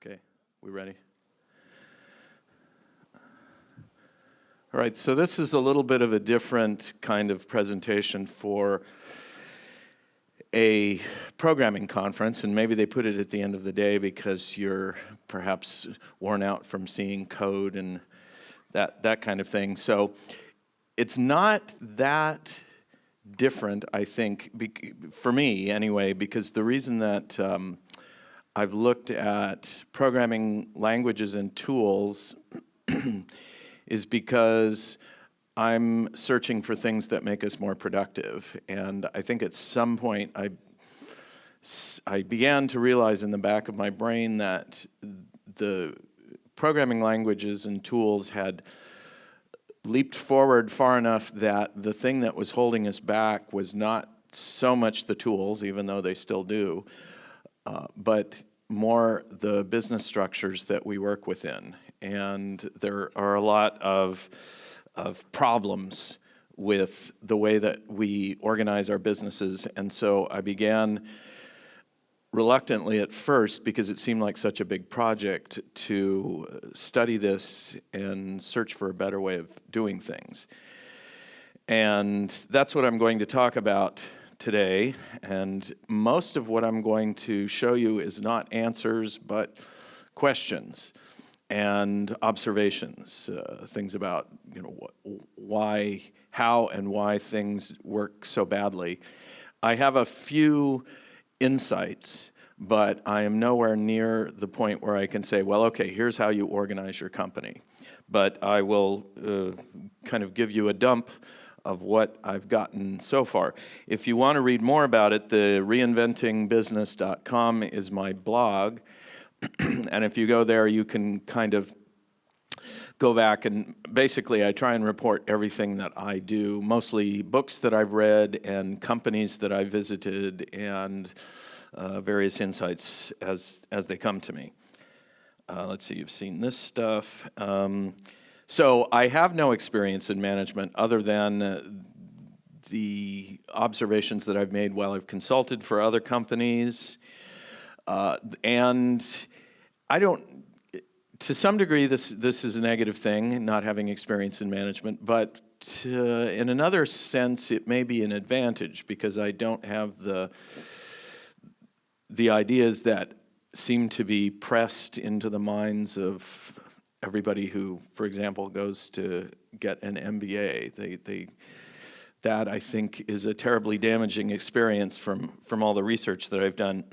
Okay, we ready? All right, so this is a little bit of a different kind of presentation for a programming conference, and maybe they put it at the end of the day because you're perhaps worn out from seeing code and that kind of thing. So it's not that different, I think, for me anyway, because the reason that I've looked at programming languages and tools is because I'm searching for things that make us more productive. And I think at some point I began to realize in the back of my brain that the programming languages and tools had leaped forward far enough that the thing that was holding us back was not so much the tools, even though they still do, but more the business structures that we work within. And there are a lot of problems with the way that we organize our businesses. And so I began reluctantly at first, because it seemed like such a big project, to study this and search for a better way of doing things. And that's what I'm going to talk about today. And most of what I'm going to show you is not answers, but questions and observations, things about, why, how and why things work so badly. I have a few insights, but I am nowhere near the point where I can say, well, okay, here's how you organize your company. But I will kind of give you a dump of what I've gotten so far. If you want to read more about it, the reinventingbusiness.com is my blog. And if you go there, you can kind of go back and basically I try and report everything that I do, mostly books that I've read and companies that I've visited and various insights as they come to me. Let's see, you've seen this stuff. So I have no experience in management other than the observations that I've made while I've consulted for other companies. And I don't, to some degree, this is a negative thing, not having experience in management, but in another sense, it may be an advantage because I don't have the ideas that seem to be pressed into the minds of everybody who, for example, goes to get an MBA. That, I think, is a terribly damaging experience from all the research that I've done.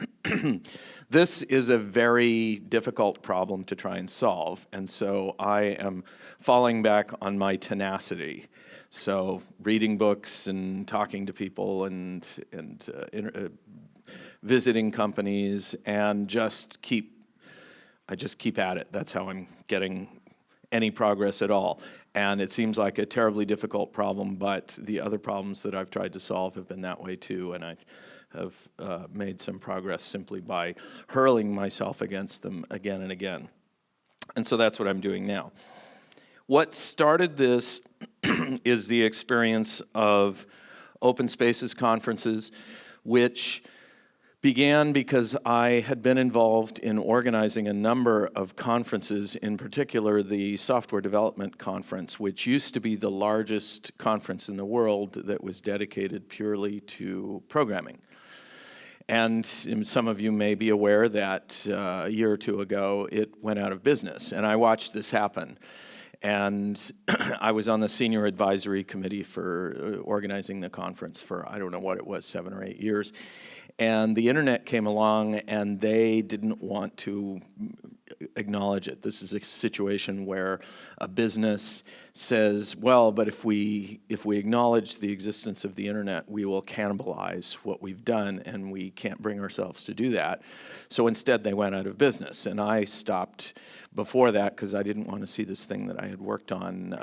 This is a very difficult problem to try and solve, and so I am falling back on my tenacity. So reading books and talking to people and visiting companies and I just keep at it. That's how I'm getting any progress at all. And it seems like a terribly difficult problem, but the other problems that I've tried to solve have been that way too, and I have made some progress simply by hurling myself against them again and again. And so that's what I'm doing now. What started this is the experience of open spaces conferences, which began because I had been involved in organizing a number of conferences, in particular the Software Development Conference, which used to be the largest conference in the world that was dedicated purely to programming. And some of you may be aware that a year or two ago it went out of business, and I watched this happen. And I was on the senior advisory committee for organizing the conference for, I don't know what it was, 7 or 8 years. And the internet came along and they didn't want to acknowledge it. This is a situation where a business says, well, but if we acknowledge the existence of the internet, we will cannibalize what we've done, and we can't bring ourselves to do that. So instead they went out of business, and I stopped before that because I didn't want to see this thing that I had worked on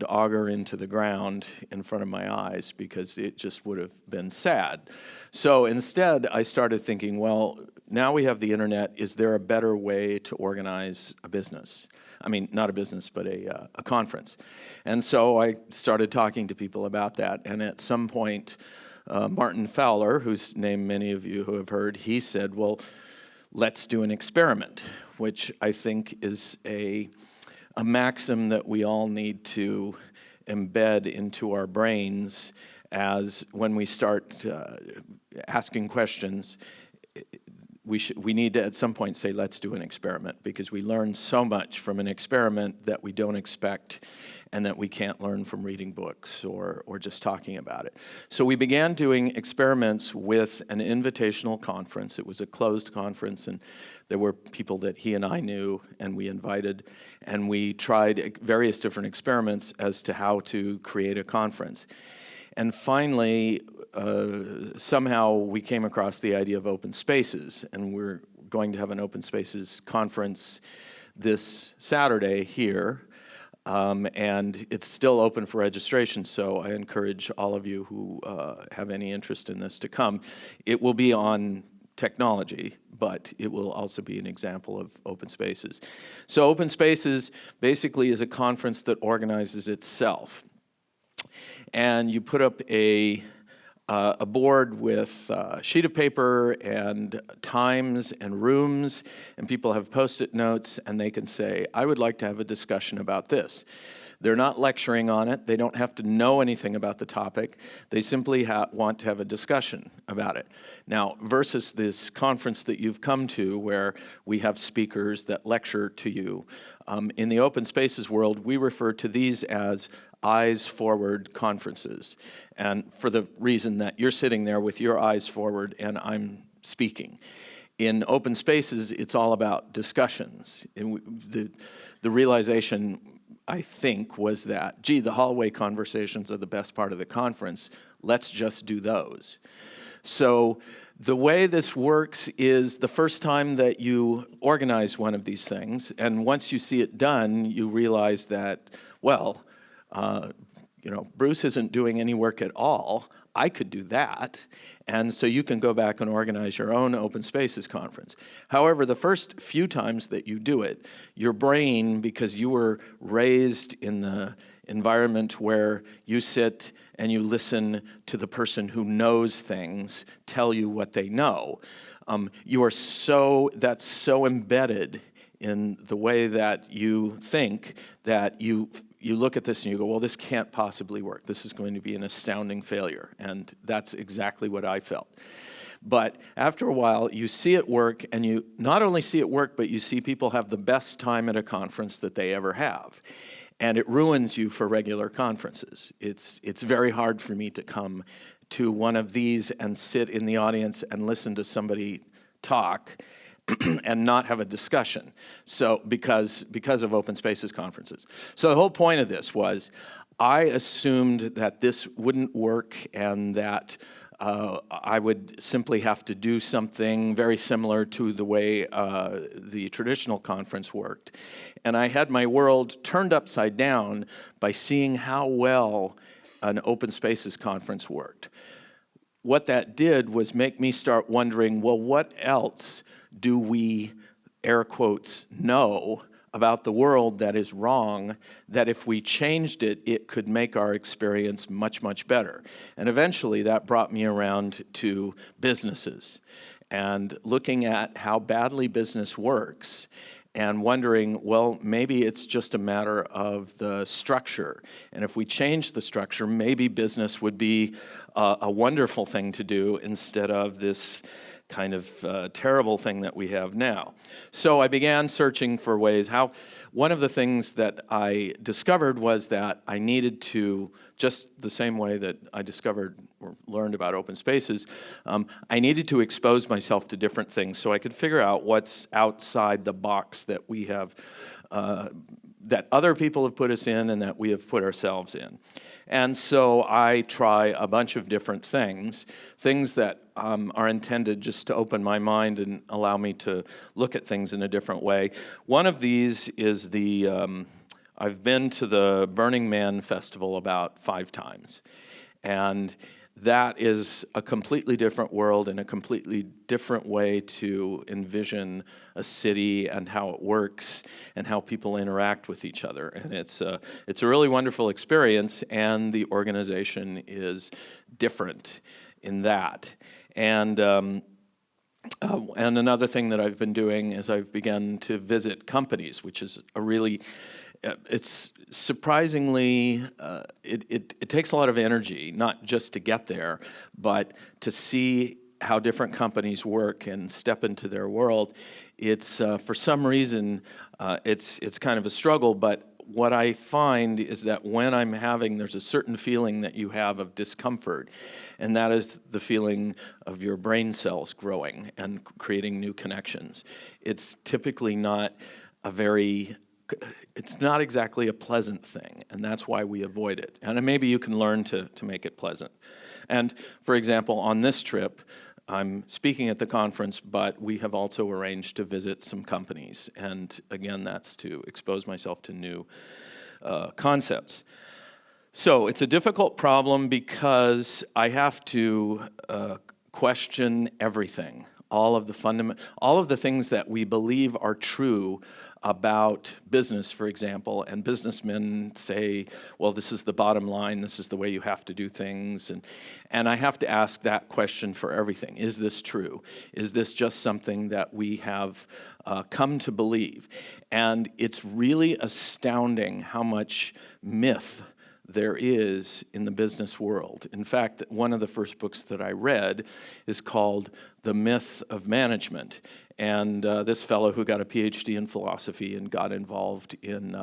auger into the ground in front of my eyes, because it just would have been sad. So instead I started thinking, well, now we have the internet, is there a better way to organize a business? I mean, not a business, but a conference. And so I started talking to people about that, and at some point Martin Fowler, whose name many of you who have heard, he said, well, let's do an experiment, which I think is a maxim that we all need to embed into our brains as when we start asking questions. We need to at some point say, let's do an experiment, because we learn so much from an experiment that we don't expect and that we can't learn from reading books or just talking about it. So we began doing experiments with an invitational conference. It was a closed conference, and there were people that he and I knew, and we invited, and we tried various different experiments as to how to create a conference. And finally, somehow we came across the idea of open spaces, and we're going to have an open spaces conference this Saturday here, and it's still open for registration, so I encourage all of you who have any interest in this to come. It will be on technology, but it will also be an example of open spaces. So open spaces basically is a conference that organizes itself. And you put up a board with a sheet of paper and times and rooms, and people have Post-it notes, and they can say, I would like to have a discussion about this. They're not lecturing on it. They don't have to know anything about the topic. They simply want to have a discussion about it. Now, versus this conference that you've come to where we have speakers that lecture to you, in the open spaces world, we refer to these as eyes forward conferences. And for the reason that you're sitting there with your eyes forward and I'm speaking. In open spaces, it's all about discussions. And the realization, I think, was that, gee, the hallway conversations are the best part of the conference. Let's just do those. So the way this works is the first time that you organize one of these things, and once you see it done, you realize that, well, Bruce isn't doing any work at all. I could do that. And so you can go back and organize your own open spaces conference. However, the first few times that you do it, your brain, because you were raised in the environment where you sit and you listen to the person who knows things tell you what they know, that's so embedded in the way that you think that you look at this and you go, well, this can't possibly work. This is going to be an astounding failure. And that's exactly what I felt. But after a while, you see it work, and you not only see it work, but you see people have the best time at a conference that they ever have. And it ruins you for regular conferences. It's very hard for me to come to one of these and sit in the audience and listen to somebody talk and not have a discussion, so because of open spaces conferences. So the whole point of this was I assumed that this wouldn't work and that I would simply have to do something very similar to the way the traditional conference worked. And I had my world turned upside down by seeing how well an open spaces conference worked. What that did was make me start wondering, well, what else do we, air quotes, know about the world that is wrong, that if we changed it, it could make our experience much, much better? And eventually that brought me around to businesses and looking at how badly business works and wondering, well, maybe it's just a matter of the structure. And if we change the structure, maybe business would be a wonderful thing to do instead of this kind of terrible thing that we have now. So I began searching for ways how. One of the things that I discovered was that I needed to, just the same way that I discovered or learned about open spaces, I needed to expose myself to different things so I could figure out what's outside the box that we have, that other people have put us in and that we have put ourselves in. And so I try a bunch of different things that are intended just to open my mind and allow me to look at things in a different way. One of these is I've been to the Burning Man Festival about 5 times. And that is a completely different world and a completely different way to envision a city and how it works and how people interact with each other. And it's a really wonderful experience, and the organization is different in that. And And another thing that I've been doing is I've begun to visit companies, which is a really, it's surprisingly, it takes a lot of energy, not just to get there, but to see how different companies work and step into their world. It's, for some reason, it's kind of a struggle, but what I find is that when I'm there's a certain feeling that you have of discomfort, and that is the feeling of your brain cells growing and creating new connections. It's typically not it's not exactly a pleasant thing, and that's why we avoid it. And maybe you can learn to make it pleasant. And for example, on this trip, I'm speaking at the conference, but we have also arranged to visit some companies. And again, that's to expose myself to new concepts. So it's a difficult problem because I have to question everything, all of the things that we believe are true about business, for example, and businessmen say, well, this is the bottom line, this is the way you have to do things, and I have to ask that question for everything. Is this true? Is this just something that we have come to believe? And it's really astounding how much myth there is in the business world. In fact, one of the first books that I read is called The Myth of Management. And this fellow who got a PhD in philosophy and got involved in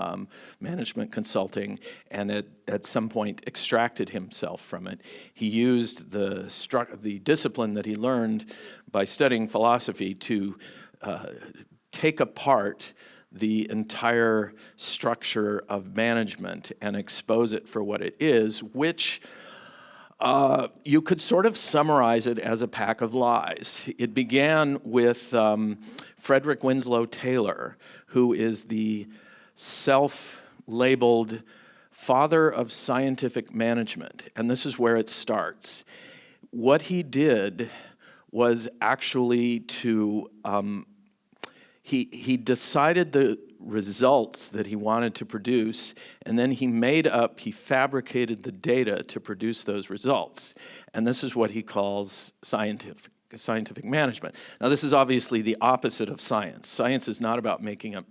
management consulting and at some point extracted himself from it. He used the discipline that he learned by studying philosophy to take apart the entire structure of management and expose it for what it is, which you could sort of summarize it as a pack of lies. It began with Frederick Winslow Taylor, who is the self-labeled father of scientific management, and this is where it starts. What he did was actually to he decided the results that he wanted to produce, and then he fabricated the data to produce those results. And this is what he calls scientific management. Now, this is obviously the opposite of science. Science is not about making up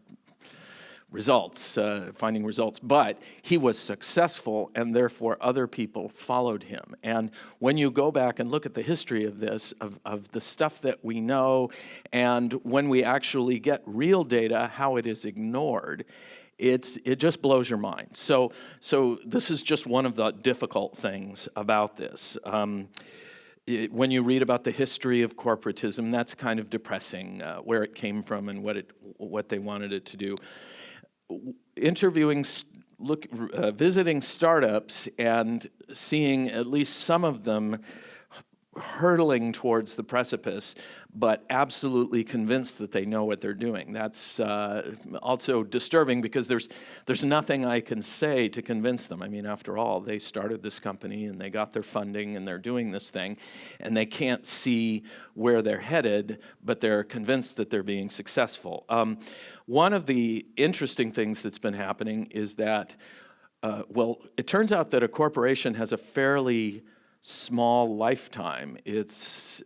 results, finding results, but he was successful, and therefore other people followed him. And when you go back and look at the history of this, of the stuff that we know, and when we actually get real data, how it is ignored, it just blows your mind. So this is just one of the difficult things about this. When you read about the history of corporatism, that's kind of depressing, where it came from and what they wanted it to do. Visiting startups and seeing at least some of them hurtling towards the precipice, but absolutely convinced that they know what they're doing. That's also disturbing because there's nothing I can say to convince them. I mean, after all, they started this company and they got their funding and they're doing this thing, and they can't see where they're headed, but they're convinced that they're being successful. One of the interesting things that's been happening is that, it turns out that a corporation has a fairly small lifetime. It's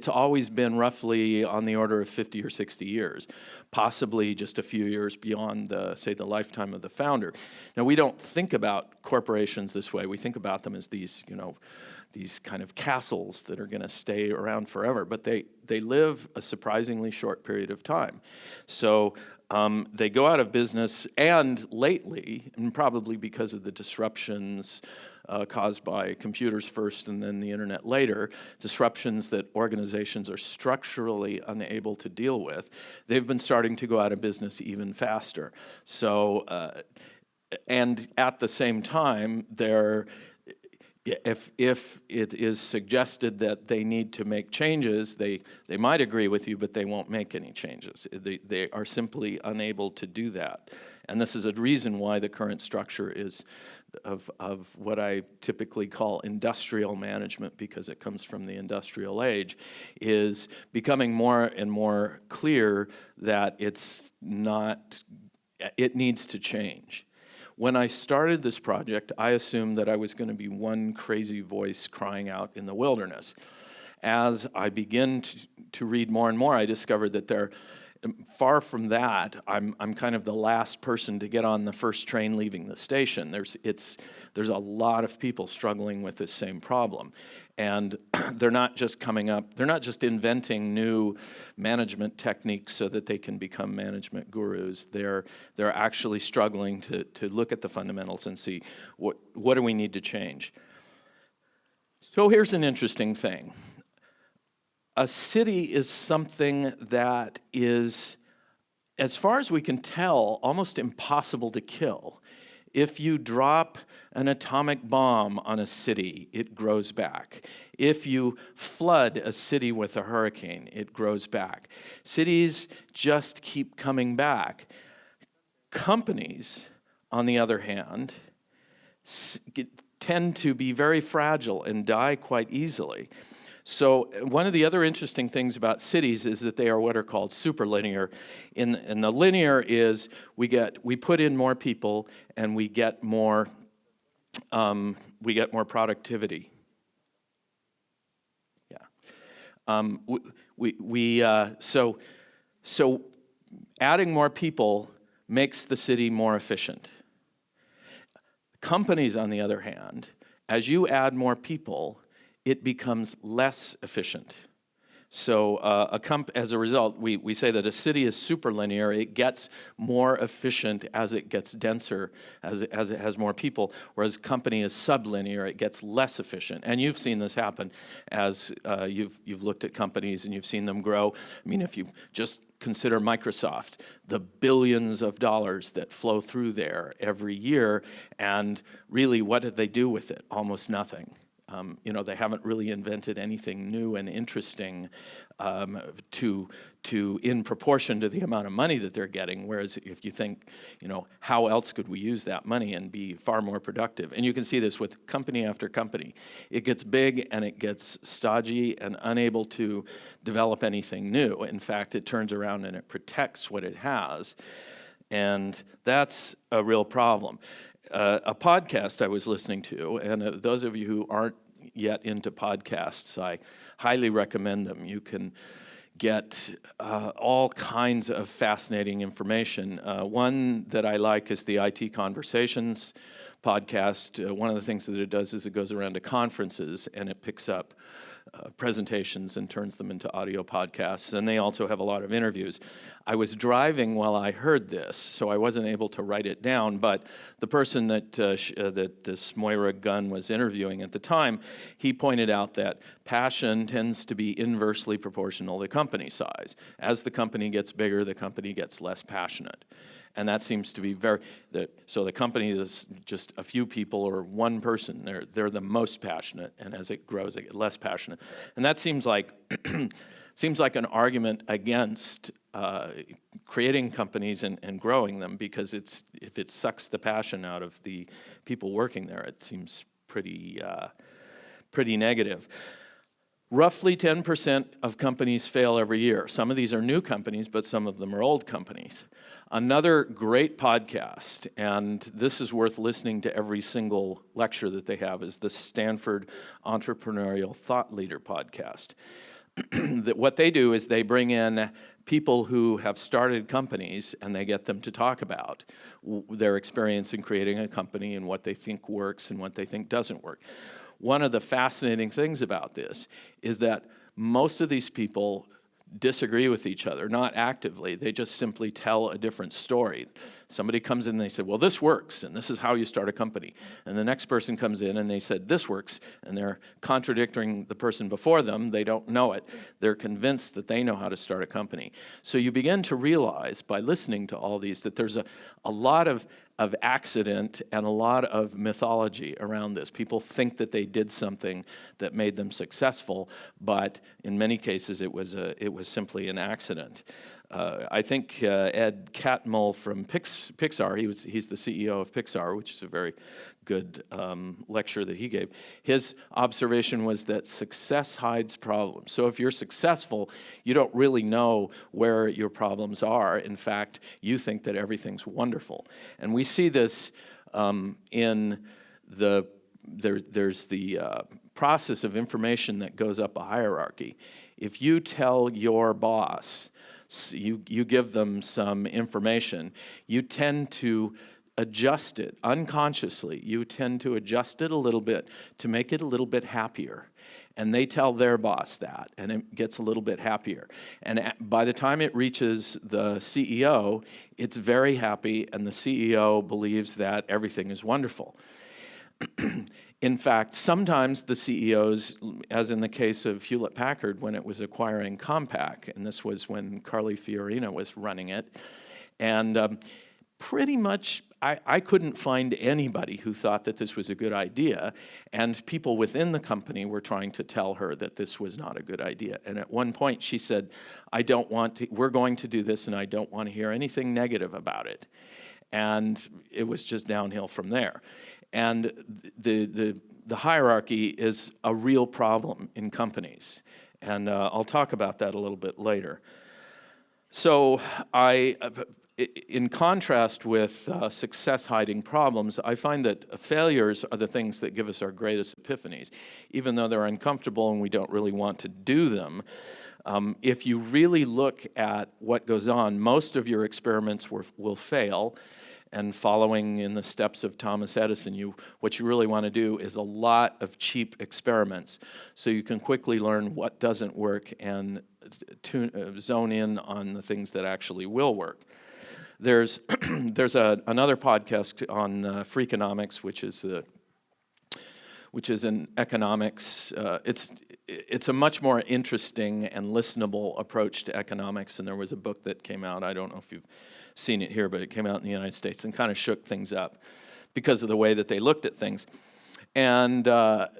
always been roughly on the order of 50 or 60 years, possibly just a few years beyond the lifetime of the founder. Now, we don't think about corporations this way. We think about them as these kind of castles that are going to stay around forever, but they live a surprisingly short period of time. So they go out of business, and lately, and probably because of the disruptions caused by computers first and then the internet later, disruptions that organizations are structurally unable to deal with, they've been starting to go out of business even faster. So, and at the same time, if it is suggested that they need to make changes, they might agree with you, but they won't make any changes. They are simply unable to do that. And this is a reason why the current structure is of what I typically call industrial management, because it comes from the industrial age, is becoming more and more clear that it needs to change. When I started this project, I assumed that I was going to be one crazy voice crying out in the wilderness. as I begin to read more and more, I discovered that far from that, I'm kind of the last person to get on the first train leaving the station. There's a lot of people struggling with this same problem. And they're not just inventing new management techniques so that they can become management gurus. They're actually struggling to look at the fundamentals and see what do we need to change. So here's an interesting thing. A city is something that is, as far as we can tell, almost impossible to kill. If you drop an atomic bomb on a city, it grows back. If you flood a city with a hurricane, it grows back. Cities just keep coming back. Companies, on the other hand, tend to be very fragile and die quite easily. So one of the other interesting things about cities is that they are what are called superlinear. And the linear is we put in more people and we get more productivity. Yeah. So adding more people makes the city more efficient. Companies, on the other hand, as you add more people, it becomes less efficient. So as a result, we say that a city is superlinear. It gets more efficient as it gets denser, as it has more people, whereas company is sublinear. It gets less efficient. And you've seen this happen as you've looked at companies and you've seen them grow. I mean, if you just consider Microsoft, the billions of dollars that flow through there every year, and really what did they do with it? Almost nothing. They haven't really invented anything new and interesting in proportion to the amount of money that they're getting. Whereas if you think, how else could we use that money and be far more productive? And you can see this with company after company. It gets big and it gets stodgy and unable to develop anything new. In fact, it turns around and it protects what it has. And that's a real problem. A podcast I was listening to, and those of you who aren't yet into podcasts, I highly recommend them. You can get all kinds of fascinating information. One that I like is the IT Conversations podcast. One of the things that it does is it goes around to conferences and it picks up presentations and turns them into audio podcasts, and they also have a lot of interviews. I was driving while I heard this, so I wasn't able to write it down, but the person that this Moira Gunn was interviewing at the time, he pointed out that passion tends to be inversely proportional to company size. As the company gets bigger, the company gets less passionate. And that seems to be so the company is just a few people or one person, they're the most passionate, and as it grows, they get less passionate. And that seems like an argument against creating companies and growing them, because if it sucks the passion out of the people working there, it seems pretty negative. Roughly 10% of companies fail every year. Some of these are new companies, but some of them are old companies. Another great podcast, and this is worth listening to every single lecture that they have, is the Stanford Entrepreneurial Thought Leader podcast. What they do is they bring in people who have started companies and they get them to talk about their experience in creating a company and what they think works and what they think doesn't work. One of the fascinating things about this is that most of these people disagree with each other, not actively. They just simply tell a different story. Somebody comes in and they say, well, this works, and this is how you start a company. And the next person comes in and they said, this works, and they're contradicting the person before them. They don't know it. They're convinced that they know how to start a company. So you begin to realize by listening to all these that there's a lot of accident and a lot of mythology around this. People think that they did something that made them successful, but in many cases it was simply an accident. I think Ed Catmull from Pixar, he's the CEO of Pixar, which is a very good lecture that he gave. His observation was that success hides problems. So if you're successful, you don't really know where your problems are. In fact, you think that everything's wonderful. And we see this in there's the process of information that goes up a hierarchy. If you tell your boss, you give them some information, you tend to adjust it unconsciously. You tend to adjust it a little bit to make it a little bit happier. And they tell their boss that, and it gets a little bit happier. And by the time it reaches the CEO, it's very happy, and the CEO believes that everything is wonderful. In fact, sometimes the CEOs, as in the case of Hewlett-Packard when it was acquiring Compaq, and this was when Carly Fiorina was running it, and pretty much I couldn't find anybody who thought that this was a good idea, and people within the company were trying to tell her that this was not a good idea. And at one point she said, we're going to do this and I don't want to hear anything negative about it. And it was just downhill from there. And the hierarchy is a real problem in companies. And I'll talk about that a little bit later. So in contrast with success hiding problems, I find that failures are the things that give us our greatest epiphanies. Even though they're uncomfortable and we don't really want to do them, if you really look at what goes on, most of your experiments will fail. And following in the steps of Thomas Edison, what you really want to do is a lot of cheap experiments so you can quickly learn what doesn't work and zone in on the things that actually will work. There's another podcast on Freakonomics, which is an economics. It's a much more interesting and listenable approach to economics. And there was a book that came out. I don't know if you've seen it here, but it came out in the United States and kind of shook things up because of the way that they looked at things. And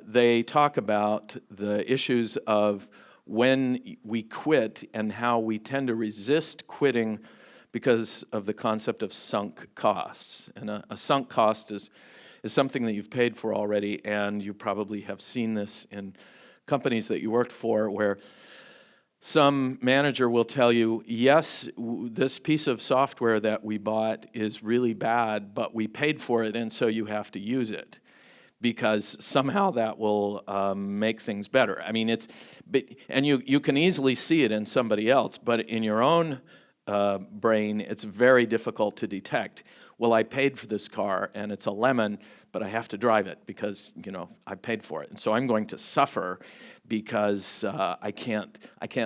they talk about the issues of when we quit and how we tend to resist quitting because of the concept of sunk costs. And a sunk cost is something that you've paid for already, and you probably have seen this in companies that you worked for where some manager will tell you, yes, this piece of software that we bought is really bad, but we paid for it, and so you have to use it because somehow that will make things better. I mean, and you can easily see it in somebody else, but in your own brain, it's very difficult to detect. Well, I paid for this car, and it's a lemon, but I have to drive it because, I paid for it. And so I'm going to suffer because I can't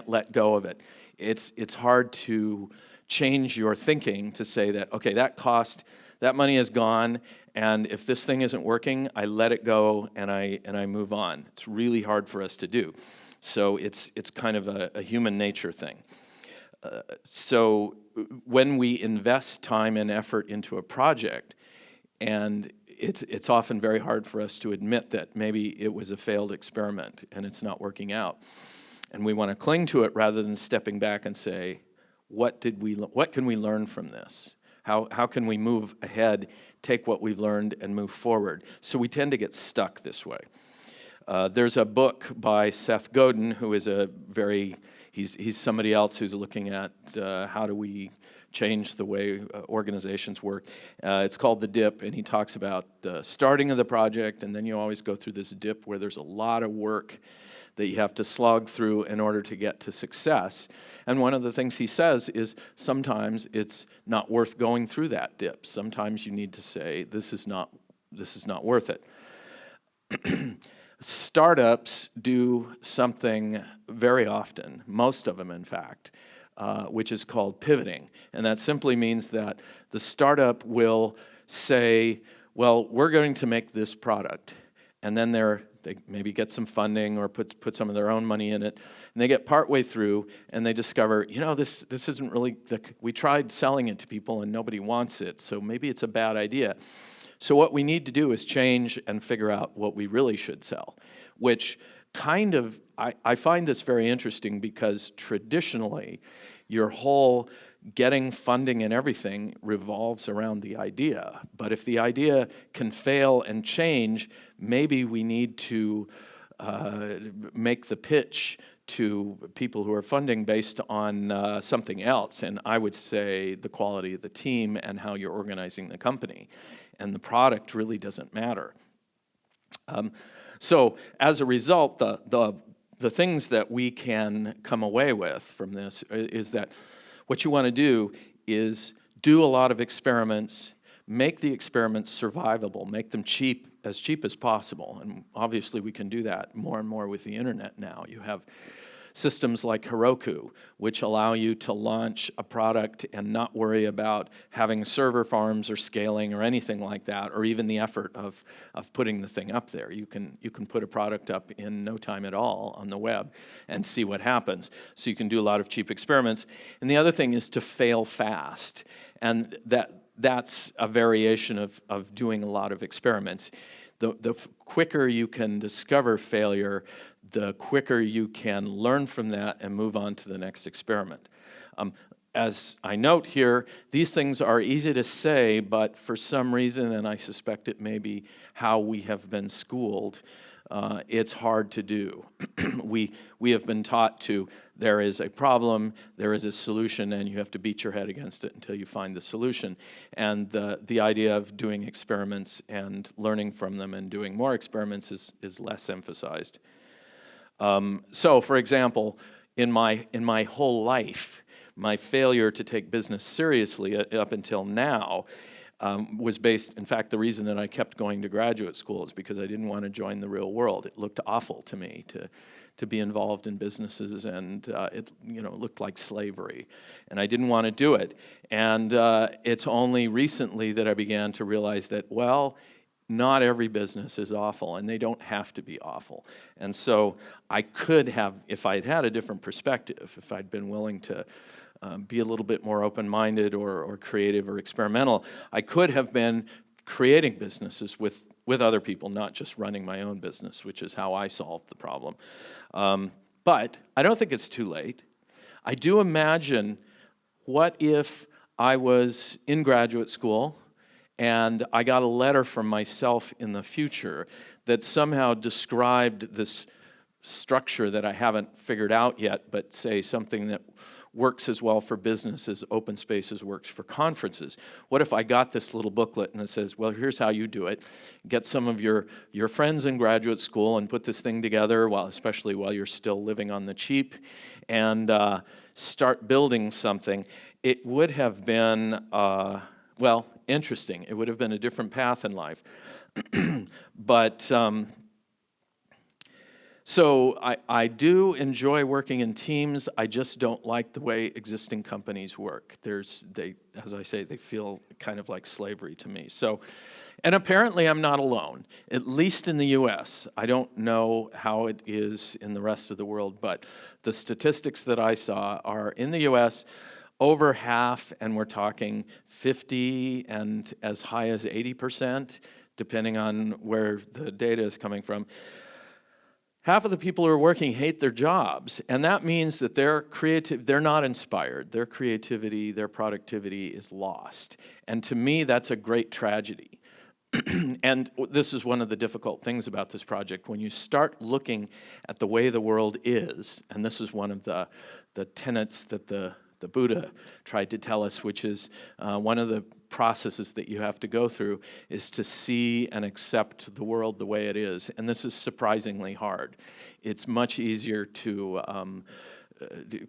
let go of it. It's hard to change your thinking to say that, okay, that money is gone, and if this thing isn't working, I let it go and I move on. It's really hard for us to do. So it's kind of a human nature thing. So when we invest time and effort into a project, and it's often very hard for us to admit that maybe it was a failed experiment and it's not working out. And we want to cling to it rather than stepping back and say, what can we learn from this? How can we move ahead, take what we've learned and move forward? So we tend to get stuck this way. There's a book by Seth Godin, who is he's somebody else who's looking at how do we change the way organizations work. It's called The Dip, and he talks about the starting of the project, and then you always go through this dip where there's a lot of work that you have to slog through in order to get to success. And one of the things he says is sometimes it's not worth going through that dip. Sometimes you need to say, this is not worth it. Startups do something very often, most of them in fact, which is called pivoting. And that simply means that the startup will say, well, we're going to make this product. And then they maybe get some funding or put some of their own money in it. And they get partway through and they discover, this isn't really, we tried selling it to people and nobody wants it, so maybe it's a bad idea. So what we need to do is change and figure out what we really should sell, which kind of, I find this very interesting because traditionally your whole getting funding and everything revolves around the idea. But if the idea can fail and change, maybe we need to make the pitch to people who are funding based on something else. And I would say the quality of the team and how you're organizing the company. And the product really doesn't matter. So as a result, the things that we can come away with from this is that what you want to do is do a lot of experiments, make the experiments survivable, make them cheap as possible. And obviously we can do that more and more with the internet now. You have systems like Heroku, which allow you to launch a product and not worry about having server farms or scaling or anything like that, or even the effort of putting the thing up there. You can put a product up in no time at all on the web and see what happens. So you can do a lot of cheap experiments. And the other thing is to fail fast. And that's a variation of doing a lot of experiments. The quicker you can discover failure, the quicker you can learn from that and move on to the next experiment. As I note here, these things are easy to say, but for some reason, and I suspect it may be how we have been schooled, it's hard to do. We have been taught to, there is a problem, there is a solution, and you have to beat your head against it until you find the solution. And the idea of doing experiments and learning from them and doing more experiments is less emphasized. So, for example, in my whole life, my failure to take business seriously up until now was based, in fact, the reason that I kept going to graduate school is because I didn't want to join the real world. It looked awful to me to be involved in businesses, and it looked like slavery, and I didn't want to do it. And it's only recently that I began to realize that, well, not every business is awful, and they don't have to be awful. And so I could have, if I'd had a different perspective, if I'd been willing to be a little bit more open-minded or creative or experimental, I could have been creating businesses with other people, not just running my own business, which is how I solved the problem. But I don't think it's too late. I do imagine, what if I was in graduate school and I got a letter from myself in the future that somehow described this structure that I haven't figured out yet, but say something that works as well for business as open spaces works for conferences. What if I got this little booklet and it says, well, here's how you do it. Get some of your friends in graduate school and put this thing together, especially while you're still living on the cheap, and start building something. It would have been, well, interesting. It would have been a different path in life. But so I do enjoy working in teams. I just don't like the way existing companies work. As I say, they feel kind of like slavery to me. So, and apparently I'm not alone, at least in the US. I don't know how it is in the rest of the world, but the statistics that I saw are in the US, over half, and we're talking 50 and as high as 80%, depending on where the data is coming from. Half of the people who are working hate their jobs, and that means that they're not inspired. Their creativity, their productivity is lost. And to me, that's a great tragedy. And this is one of the difficult things about this project. When you start looking at the way the world is, and this is one of the tenets that the Buddha tried to tell us, which is one of the processes that you have to go through is to see and accept the world the way it is. And this is surprisingly hard. It's much easier to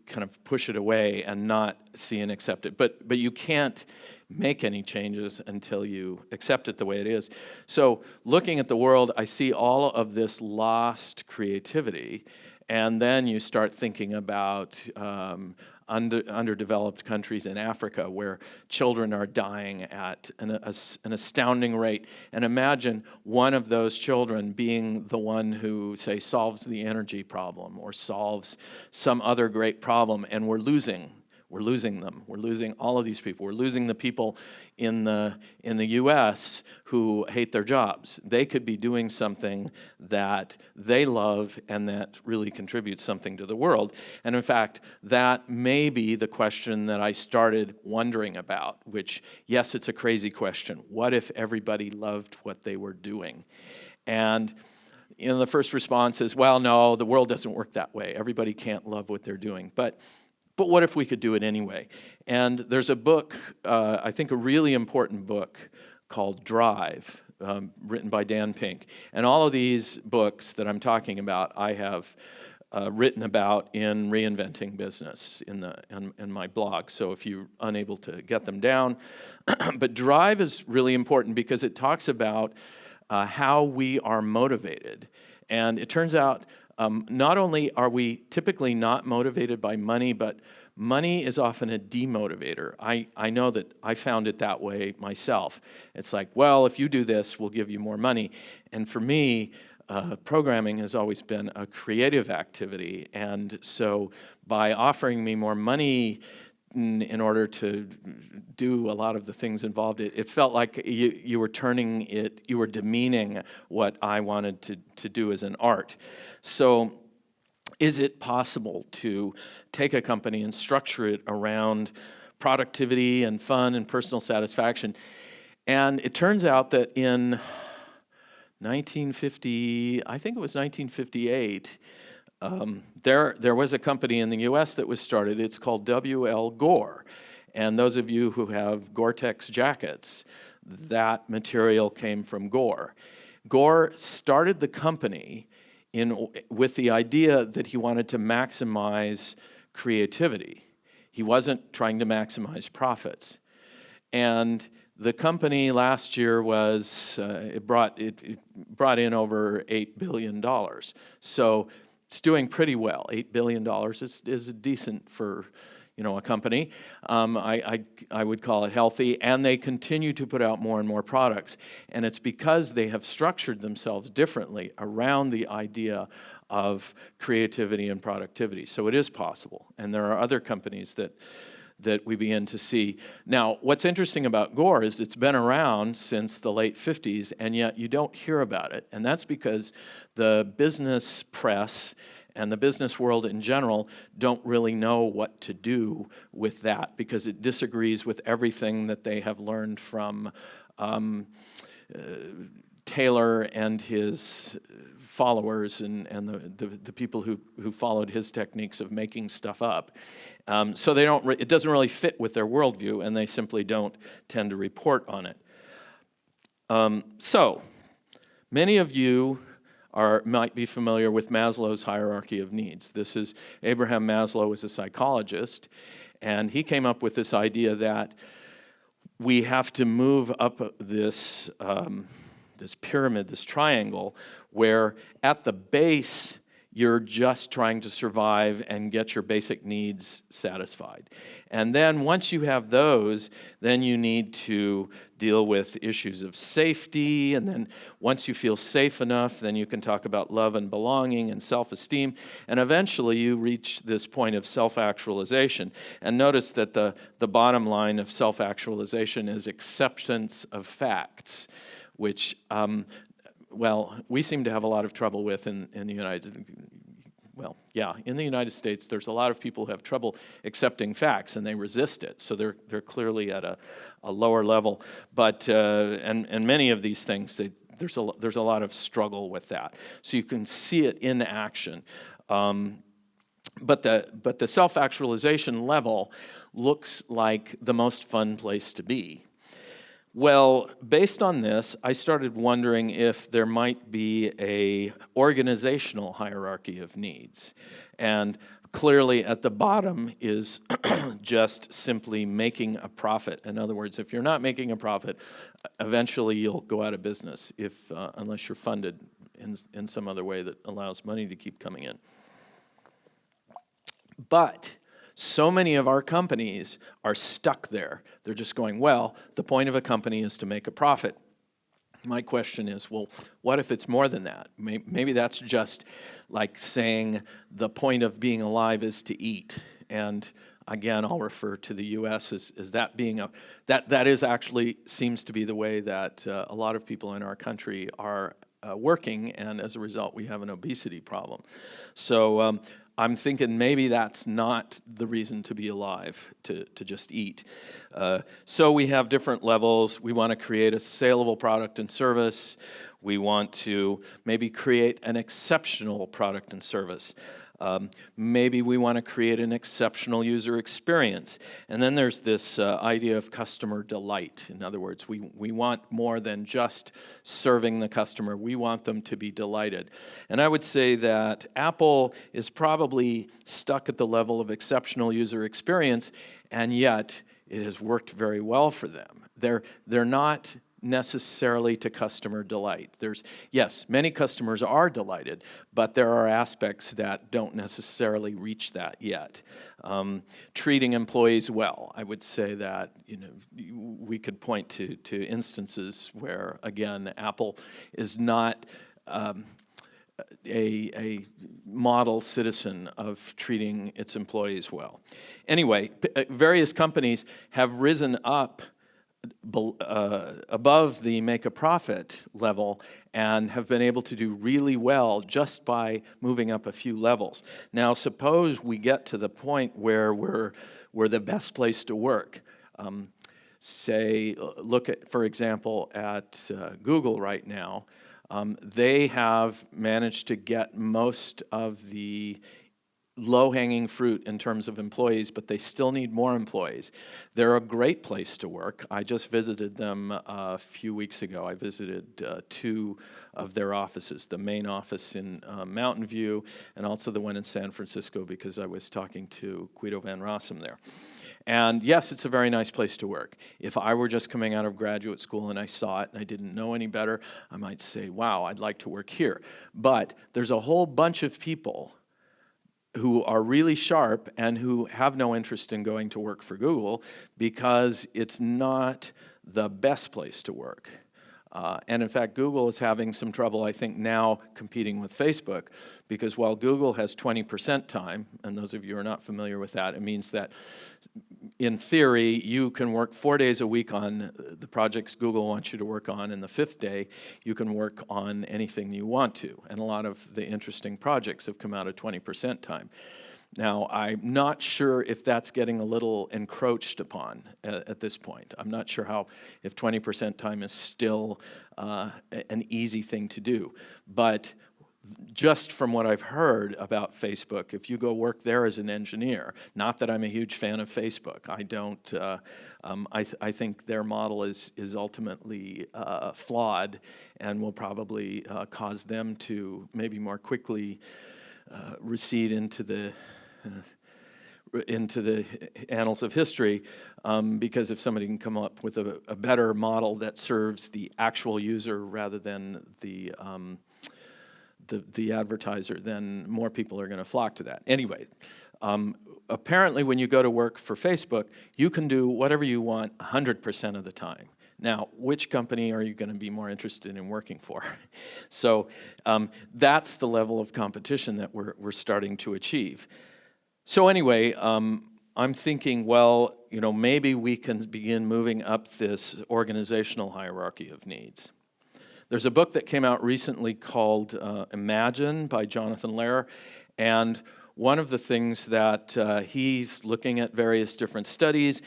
kind of push it away and not see and accept it. But you can't make any changes until you accept it the way it is. So looking at the world, I see all of this lost creativity, and then you start thinking about underdeveloped countries in Africa where children are dying at an astounding rate. And imagine one of those children being the one who, say, solves the energy problem or solves some other great problem, and we're losing them. We're losing all of these people. We're losing the people in the U.S. who hate their jobs. They could be doing something that they love and that really contributes something to the world. And in fact, that may be the question that I started wondering about, which, yes, it's a crazy question. What if everybody loved what they were doing? And the first response is, well, no, the world doesn't work that way. Everybody can't love what they're doing. But what if we could do it anyway? And there's a book, I think a really important book, called Drive, written by Dan Pink. And all of these books that I'm talking about, I have written about in Reinventing Business in my blog. So if you're unable to get them down, but drive is really important because it talks about how we are motivated. And it turns out not only are we typically not motivated by money, but money is often a demotivator. I know that I found it that way myself. It's like, well, if you do this, we'll give you more money. And for me, programming has always been a creative activity. And so by offering me more money in order to do a lot of the things involved, it felt like you were turning it, you were demeaning what I wanted to do as an art. So is it possible to take a company and structure it around productivity and fun and personal satisfaction? And it turns out that in 1950, I think it was 1958, there was a company in the US that was started. It's called W.L. Gore. And those of you who have Gore-Tex jackets, that material came from Gore. Gore started the company with the idea that he wanted to maximize creativity. He wasn't trying to maximize profits. And the company last year was, it brought in over $8 billion. So it's doing pretty well. $8 billion is decent for, a company. I would call it healthy, and they continue to put out more and more products. And it's because they have structured themselves differently around the idea of creativity and productivity. So it is possible. And there are other companies that we begin to see. Now, what's interesting about Gore is it's been around since the late 50s, and yet you don't hear about it. And that's because the business press and the business world in general don't really know what to do with that because it disagrees with everything that they have learned from Taylor and his followers and the people who followed his techniques of making stuff up. So they don't. It doesn't really fit with their worldview, and they simply don't tend to report on it. So many of you might be familiar with Maslow's hierarchy of needs. This is Abraham Maslow was a psychologist, and he came up with this idea that we have to move up this pyramid, this triangle, where at the base you're just trying to survive and get your basic needs satisfied. And then once you have those, then you need to deal with issues of safety, and then once you feel safe enough, then you can talk about love and belonging and self-esteem, and eventually you reach this point of self-actualization. And notice that the bottom line of self-actualization is acceptance of facts, which we seem to have a lot of trouble with in the United States. There's a lot of people who have trouble accepting facts, and they resist it. So they're clearly at a lower level. But and many of these things, there's a lot of struggle with that. So you can see it in action. But the self-actualization level looks like the most fun place to be. Well, based on this, I started wondering if there might be a organizational hierarchy of needs. And clearly at the bottom is just simply making a profit. In other words, if you're not making a profit, eventually you'll go out of business unless you're funded in some other way that allows money to keep coming in. But so many of our companies are stuck there. They're just going, well, the point of a company is to make a profit. My question is, well, what if it's more than that? Maybe that's just like saying the point of being alive is to eat. And again, I'll refer to the U.S. as that being that is actually seems to be the way that a lot of people in our country are working, and as a result, we have an obesity problem. So I'm thinking maybe that's not the reason to be alive, to just eat. So we have different levels. We want to create a saleable product and service. We want to maybe create an exceptional product and service. Maybe we want to create an exceptional user experience. And then there's this idea of customer delight. In other words, we want more than just serving the customer. We want them to be delighted. And I would say that Apple is probably stuck at the level of exceptional user experience, and yet it has worked very well for them. They're not necessarily to customer delight. Yes, many customers are delighted, but there are aspects that don't necessarily reach that yet. Treating employees well, I would say that we could point to instances where, again, Apple is not a model citizen of treating its employees well. Anyway, various companies have risen up above the make a profit level and have been able to do really well just by moving up a few levels. Now, suppose we get to the point where we're the best place to work. Say, look at, for example, at Google right now. They have managed to get most of the low-hanging fruit in terms of employees, but they still need more employees. They're a great place to work. I just visited them a few weeks ago. I visited 2 of their offices, the main office in Mountain View and also the one in San Francisco, because I was talking to Guido van Rossum there. And yes, it's a very nice place to work. If I were just coming out of graduate school and I saw it and I didn't know any better, I might say, wow, I'd like to work here. But there's a whole bunch of people who are really sharp and who have no interest in going to work for Google because it's not the best place to work. And in fact, Google is having some trouble, I think, now competing with Facebook, because while Google has 20% time, and those of you who are not familiar with that, it means that in theory, you can work 4 days a week on the projects Google wants you to work on, and the 5th day, you can work on anything you want to. And a lot of the interesting projects have come out of 20% time. Now, I'm not sure if that's getting a little encroached upon at this point. I'm not sure if 20% time is still an easy thing to do. But just from what I've heard about Facebook, if you go work there as an engineer, not that I'm a huge fan of Facebook, I don't, I think their model is ultimately flawed and will probably cause them to maybe more quickly recede into the annals of history, because if somebody can come up with a better model that serves the actual user rather than the advertiser, then more people are going to flock to that. Anyway, apparently when you go to work for Facebook, you can do whatever you want 100% of the time. Now, which company are you going to be more interested in working for? So that's the level of competition that we're starting to achieve. So anyway, I'm thinking, well, maybe we can begin moving up this organizational hierarchy of needs. There's a book that came out recently called Imagine by Jonathan Lehrer, and one of the things that he's looking at various different studies,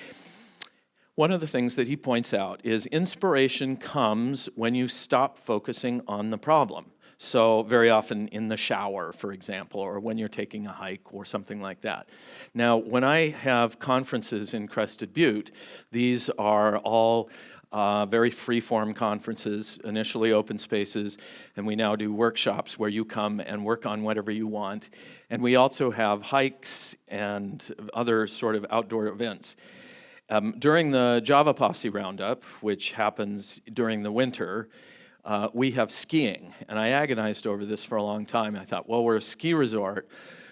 one of the things that he points out is inspiration comes when you stop focusing on the problem. So very often in the shower, for example, or when you're taking a hike or something like that. Now, when I have conferences in Crested Butte, these are all very free-form conferences, initially open spaces, and we now do workshops where you come and work on whatever you want. And we also have hikes and other sort of outdoor events. During the Java Posse Roundup, which happens during the winter, we have skiing, and I agonized over this for a long time. I thought, well, we're a ski resort.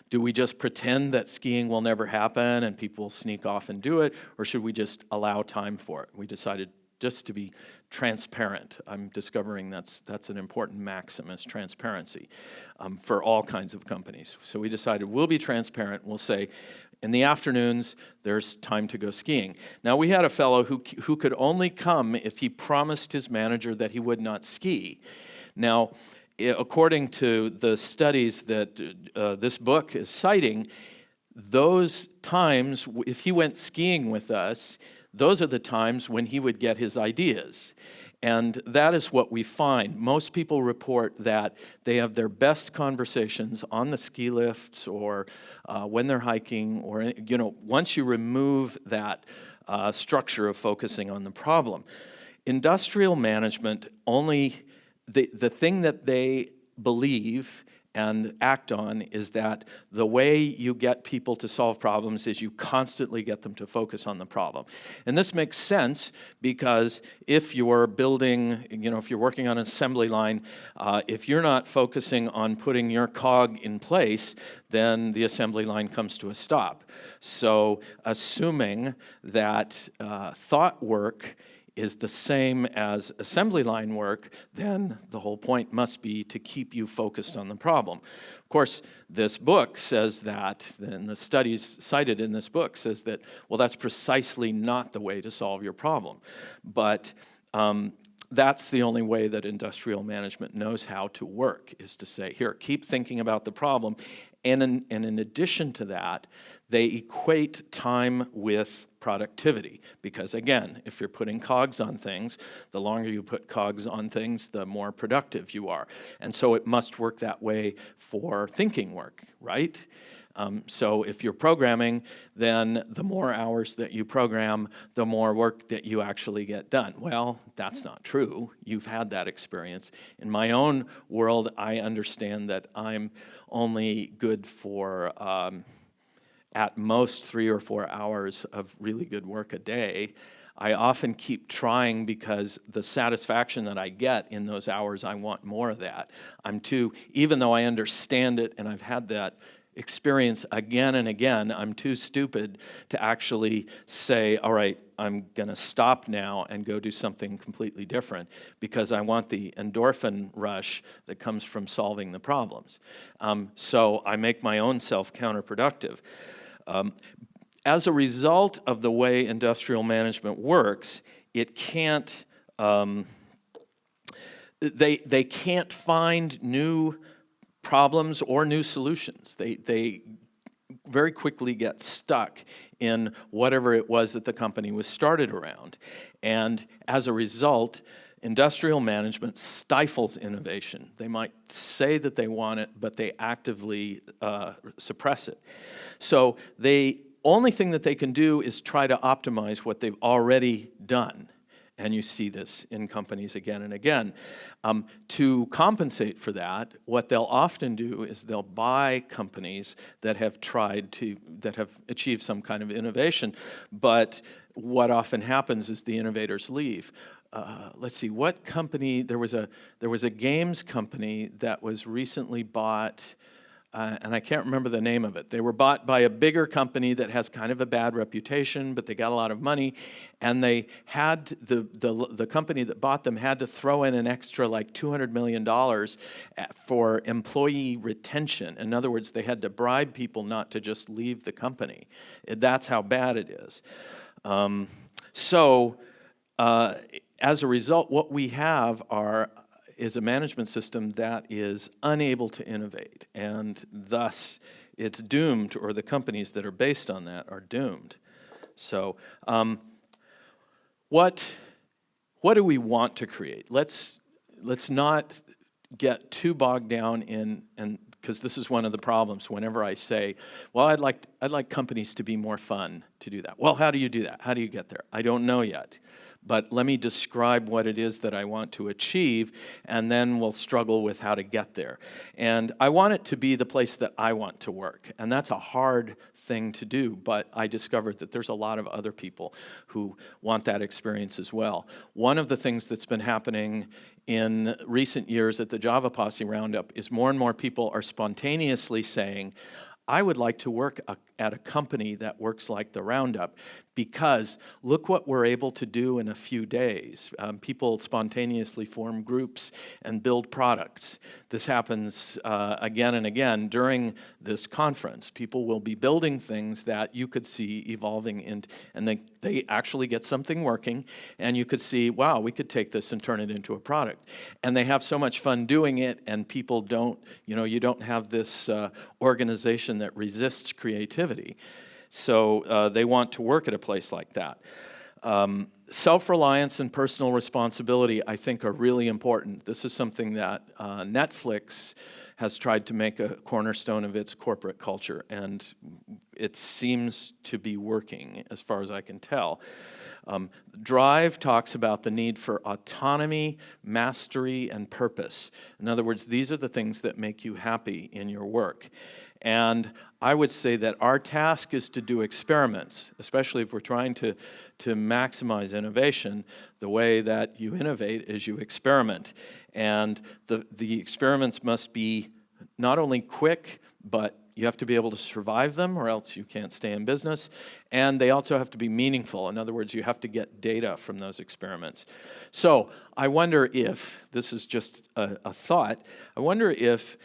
Do we just pretend that skiing will never happen and people sneak off and do it, or should we just allow time for it? We decided just to be transparent. I'm discovering that's an important maxim, is transparency for all kinds of companies. So we decided we'll be transparent. We'll say, in the afternoons, there's time to go skiing. Now, we had a fellow who could only come if he promised his manager that he would not ski. Now, according to the studies that this book is citing, those times, if he went skiing with us, those are the times when he would get his ideas. And that is what we find. Most people report that they have their best conversations on the ski lifts or when they're hiking, or, once you remove that structure of focusing on the problem. Industrial management only, the thing that they believe and act on is that the way you get people to solve problems is you constantly get them to focus on the problem. And this makes sense because if you're building, if you're working on an assembly line, if you're not focusing on putting your cog in place, then the assembly line comes to a stop. So assuming that thought work is the same as assembly line work, then the whole point must be to keep you focused on the problem. Of course, this book says that, and the studies cited in this book says that, well, that's precisely not the way to solve your problem. But that's the only way that industrial management knows how to work, is to say, here, keep thinking about the problem. And in addition to that, they equate time with productivity. Because again, if you're putting cogs on things, the longer you put cogs on things, the more productive you are. And so it must work that way for thinking work, right? So if you're programming, then the more hours that you program, the more work that you actually get done. Well, that's not true. You've had that experience. In my own world, I understand that I'm only good for at most 3 or 4 hours of really good work a day. I often keep trying because the satisfaction that I get in those hours, I want more of that. Even though I understand it and I've had that experience again and again, I'm too stupid to actually say, all right, I'm going to stop now and go do something completely different because I want the endorphin rush that comes from solving the problems. So I make my own self counterproductive. As a result of the way industrial management works, it can't, they can't find new problems or new solutions. They very quickly get stuck in whatever it was that the company was started around. And as a result, industrial management stifles innovation. They might say that they want it, but they actively suppress it. So the only thing that they can do is try to optimize what they've already done. And you see this in companies again and again. To compensate for that, what they'll often do is they'll buy companies that have that have achieved some kind of innovation. But what often happens is the innovators leave. Let's see, what company, there was a games company that was recently bought, and I can't remember the name of it. They were bought by a bigger company that has kind of a bad reputation, but they got a lot of money, and they had, the company that bought them had to throw in an extra like $200 million for employee retention. In other words, they had to bribe people not to just leave the company. That's how bad it is. As a result, what we have is a management system that is unable to innovate, and thus it's doomed, or the companies that are based on that are doomed. So what do we want to create? Let's not get too bogged down in, and because this is one of the problems whenever I say, well, I'd like companies to be more fun to do that. Well, how do you do that? How do you get there? I don't know yet. But let me describe what it is that I want to achieve, and then we'll struggle with how to get there. And I want it to be the place that I want to work. And that's a hard thing to do, but I discovered that there's a lot of other people who want that experience as well. One of the things that's been happening in recent years at the Java Posse Roundup is more and more people are spontaneously saying, I would like to work at a company that works like the Roundup, because look what we're able to do in a few days. People spontaneously form groups and build products. This happens again and again during this conference. People will be building things that you could see evolving, and they actually get something working, and you could see, wow, we could take this and turn it into a product. And they have so much fun doing it, and people don't, you don't have this organization that resists creativity. So they want to work at a place like that. Self-reliance and personal responsibility, I think, are really important. This is something that Netflix has tried to make a cornerstone of its corporate culture, and it seems to be working as far as I can tell. Drive talks about the need for autonomy, mastery, and purpose. In other words, these are the things that make you happy in your work. And I would say that our task is to do experiments, especially if we're trying to maximize innovation. The way that you innovate is you experiment. And the experiments must be not only quick, but you have to be able to survive them or else you can't stay in business. And they also have to be meaningful. In other words, you have to get data from those experiments. So I wonder if, this is just a thought, I wonder if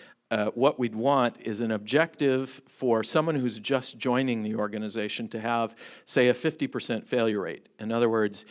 what we'd want is an objective for someone who's just joining the organization to have, say, a 50% failure rate. In other words,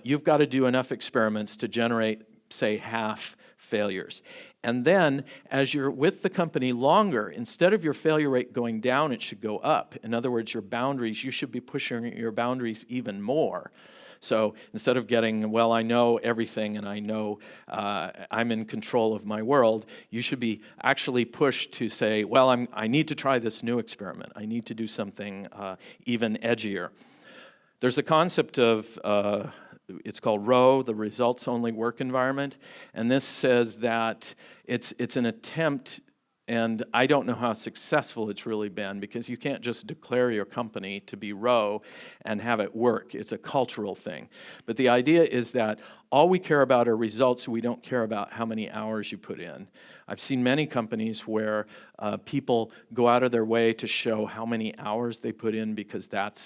you've got to do enough experiments to generate, say, half failures. And then, as you're with the company longer, instead of your failure rate going down, it should go up. In other words, your boundaries, you should be pushing your boundaries even more. So instead of getting, well, I know everything and I know I'm in control of my world, you should be actually pushed to say, well, I need to try this new experiment. I need to do something even edgier. There's a concept of, it's called ROWE, the results-only work environment, and this says that it's an attempt, and I don't know how successful it's really been, because you can't just declare your company to be ROWE and have it work. It's a cultural thing. But the idea is that all we care about are results. We don't care about how many hours you put in. I've seen many companies where people go out of their way to show how many hours they put in, because that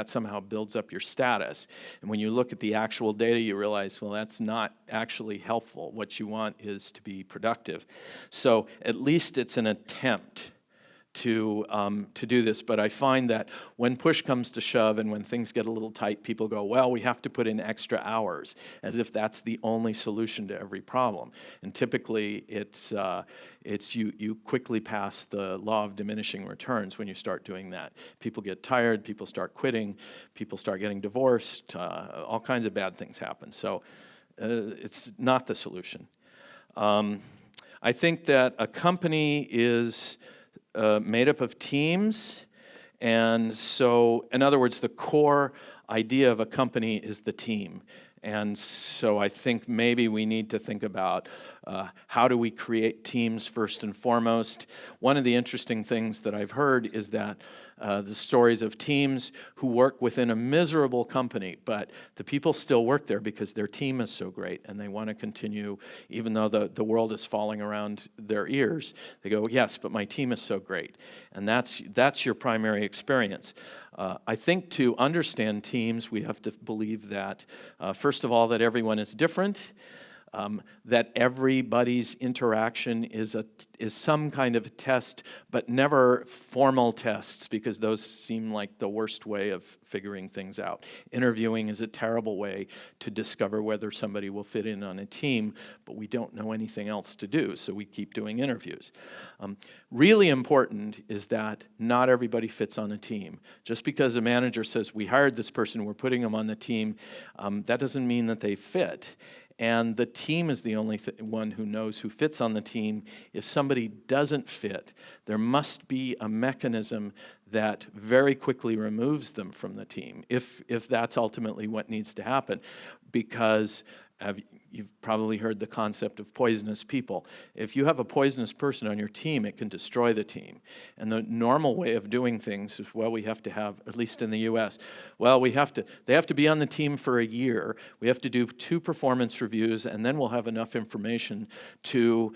somehow builds up your status. And when you look at the actual data, you realize, well, that's not actually helpful. What you want is to be productive. So at least it's an attempt to do this, but I find that when push comes to shove and when things get a little tight, people go, well, we have to put in extra hours, as if that's the only solution to every problem. And typically, it's you quickly pass the law of diminishing returns when you start doing that. People get tired, people start quitting, people start getting divorced, all kinds of bad things happen. So it's not the solution. I think that a company is made up of teams, and so, in other words, the core idea of a company is the team. And so I think maybe we need to think about how do we create teams first and foremost. One of the interesting things that I've heard is that the stories of teams who work within a miserable company, but the people still work there because their team is so great and they want to continue even though the world is falling around their ears. They go, yes, but my team is so great. And that's your primary experience. I think to understand teams, we have to believe that, first of all, that everyone is different, that everybody's interaction is some kind of a test, but never formal tests, because those seem like the worst way of figuring things out. Interviewing is a terrible way to discover whether somebody will fit in on a team, but we don't know anything else to do, so we keep doing interviews. Really important is that not everybody fits on a team. Just because a manager says, we hired this person, we're putting them on the team, that doesn't mean that they fit. And the team is the only one who knows who fits on the team. If somebody doesn't fit, there must be a mechanism that very quickly removes them from the team, if that's ultimately what needs to happen. Because you've probably heard the concept of poisonous people. If you have a poisonous person on your team, it can destroy the team. And the normal way of doing things is, well, we have to have, at least in the US, well, they have to be on the team for a year. We have to do 2 performance reviews, and then we'll have enough information to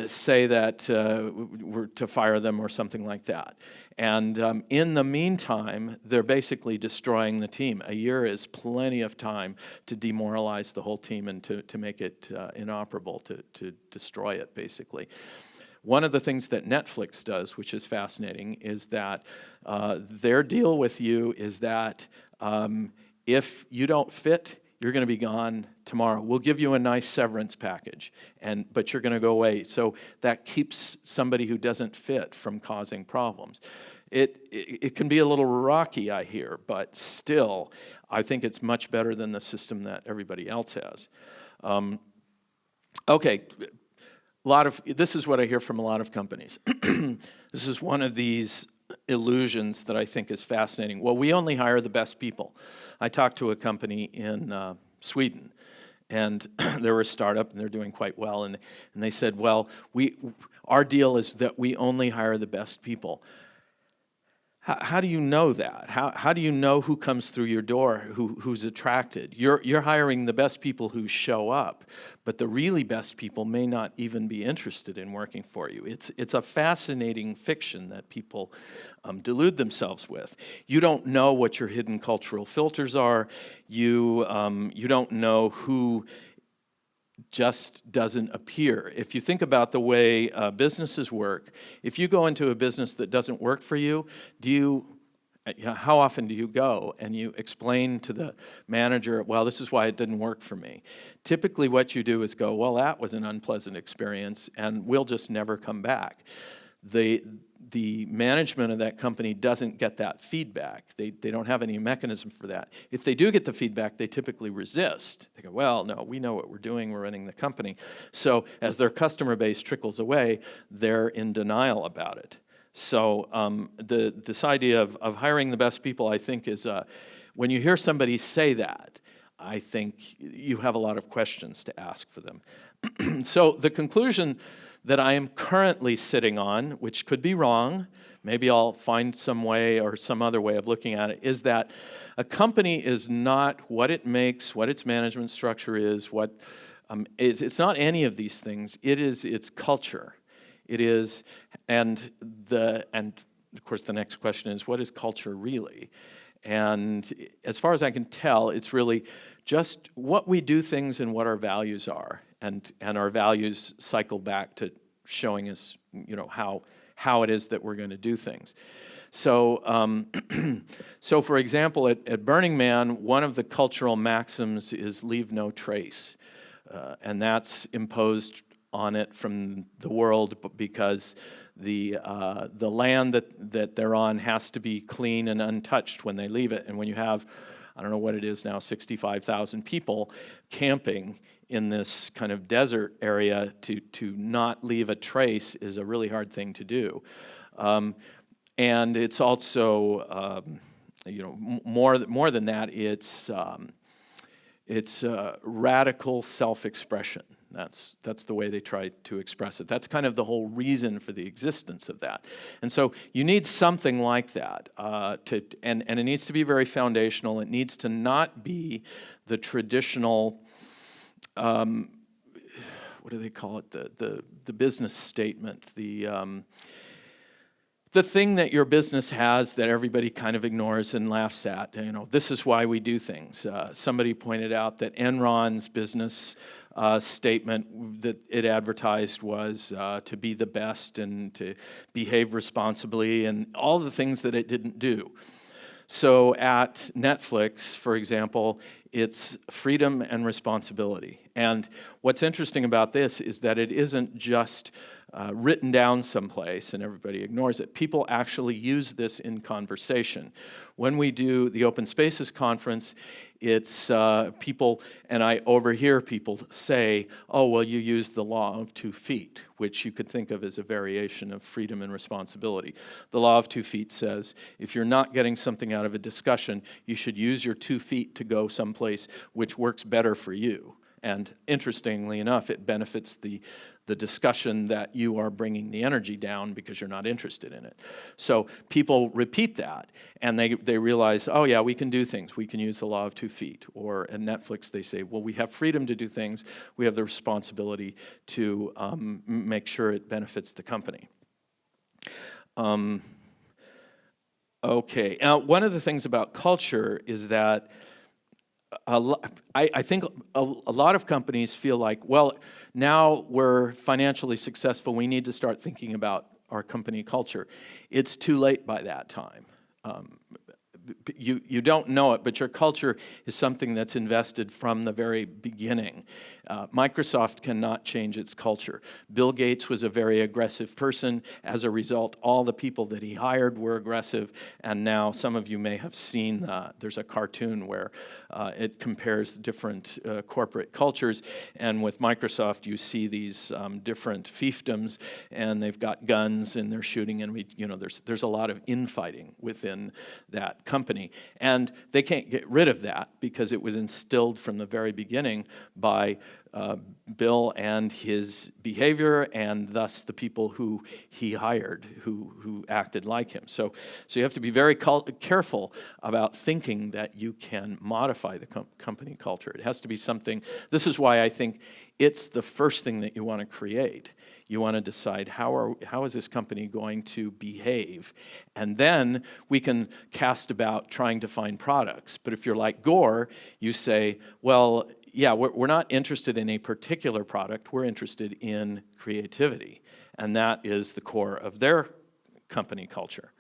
say that we're to fire them or something like that. And in the meantime, they're basically destroying the team. A year is plenty of time to demoralize the whole team and to make it inoperable, to destroy it, basically. One of the things that Netflix does, which is fascinating, is that their deal with you is that if you don't fit, you're going to be gone tomorrow. We'll give you a nice severance package, but you're going to go away. So that keeps somebody who doesn't fit from causing problems. It can be a little rocky, I hear, but still, I think it's much better than the system that everybody else has. Okay, this is what I hear from a lot of companies. This is one of these illusions that I think is fascinating. Well, we only hire the best people. I talked to a company in Sweden, and they were a startup, and they're doing quite well, and they said, well, our deal is that we only hire the best people. How do you know that? How do you know who comes through your door, who's attracted? You're hiring the best people who show up, but the really best people may not even be interested in working for you. It's a fascinating fiction that people delude themselves with. You don't know what your hidden cultural filters are. You don't know who just doesn't appear. If you think about the way businesses work, if you go into a business that doesn't work for you, how often do you go and you explain to the manager, well, this is why it didn't work for me? Typically what you do is go, well, that was an unpleasant experience, and we'll just never come back. The management of that company doesn't get that feedback. They don't have any mechanism for that. If they do get the feedback, they typically resist. They go, well, no, we know what we're doing. We're running the company. So as their customer base trickles away, they're in denial about it. So this idea of hiring the best people, I think, is when you hear somebody say that, I think you have a lot of questions to ask for them. So the conclusion that I am currently sitting on, which could be wrong, maybe I'll find some way or some other way of looking at it, is that a company is not what it makes, what its management structure is, it's not any of these things. It is its culture. It is, and of course the next question is, what is culture really? And as far as I can tell, it's really just what we do things and what our values are. And our values cycle back to showing us, how it is that we're going to do things. So, so for example, at Burning Man, one of the cultural maxims is leave no trace, and that's imposed on it from the world because the land that they're on has to be clean and untouched when they leave it. And when you have, I don't know what it is now, 65,000 people camping in this kind of desert area, to not leave a trace is a really hard thing to do. And it's also, more than that, it's radical self-expression. That's the way they try to express it. That's kind of the whole reason for the existence of that. And so you need something like that, and it needs to be very foundational. It needs to not be the traditional, what do they call it? The business statement, the thing that your business has that everybody kind of ignores and laughs at. This is why we do things. Somebody pointed out that Enron's business statement that it advertised was to be the best and to behave responsibly and all the things that it didn't do. So at Netflix, for example, it's freedom and responsibility. And what's interesting about this is that it isn't just written down someplace and everybody ignores it. People actually use this in conversation. When we do the Open Spaces Conference, it's people, and I overhear people say, oh, well, you use the law of 2 feet, which you could think of as a variation of freedom and responsibility. The law of 2 feet says, if you're not getting something out of a discussion, you should use your 2 feet to go someplace which works better for you. And interestingly enough, it benefits the discussion that you are bringing the energy down because you're not interested in it. So people repeat that, and they realize, oh yeah, we can do things. We can use the law of 2 feet. Or at Netflix, they say, well, we have freedom to do things. We have the responsibility to make sure it benefits the company. Okay, now one of the things about culture is that I think a lot of companies feel like, well, now we're financially successful, we need to start thinking about our company culture. It's too late by that time. you don't know it, but your culture is something that's invested from the very beginning. Microsoft cannot change its culture. Bill Gates was a very aggressive person. As a result, all the people that he hired were aggressive, and now some of you may have seen, there's a cartoon where it compares different corporate cultures, and with Microsoft you see these different fiefdoms, and they've got guns and they're shooting, and there's a lot of infighting within that company, and they can't get rid of that because it was instilled from the very beginning by Bill and his behavior, and thus the people who he hired who acted like him. So you have to be very careful about thinking that you can modify the company culture. It has to be something. This is why I think it's the first thing that you want to create. You want to decide how is this company going to behave, and then we can cast about trying to find products. But if you're like Gore, you say, well, yeah, we're not interested in a particular product, we're interested in creativity. And that is the core of their company culture.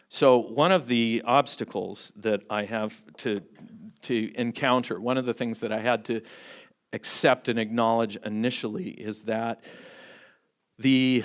So one of the obstacles that I have to encounter, one of the things that I had to accept and acknowledge initially is that the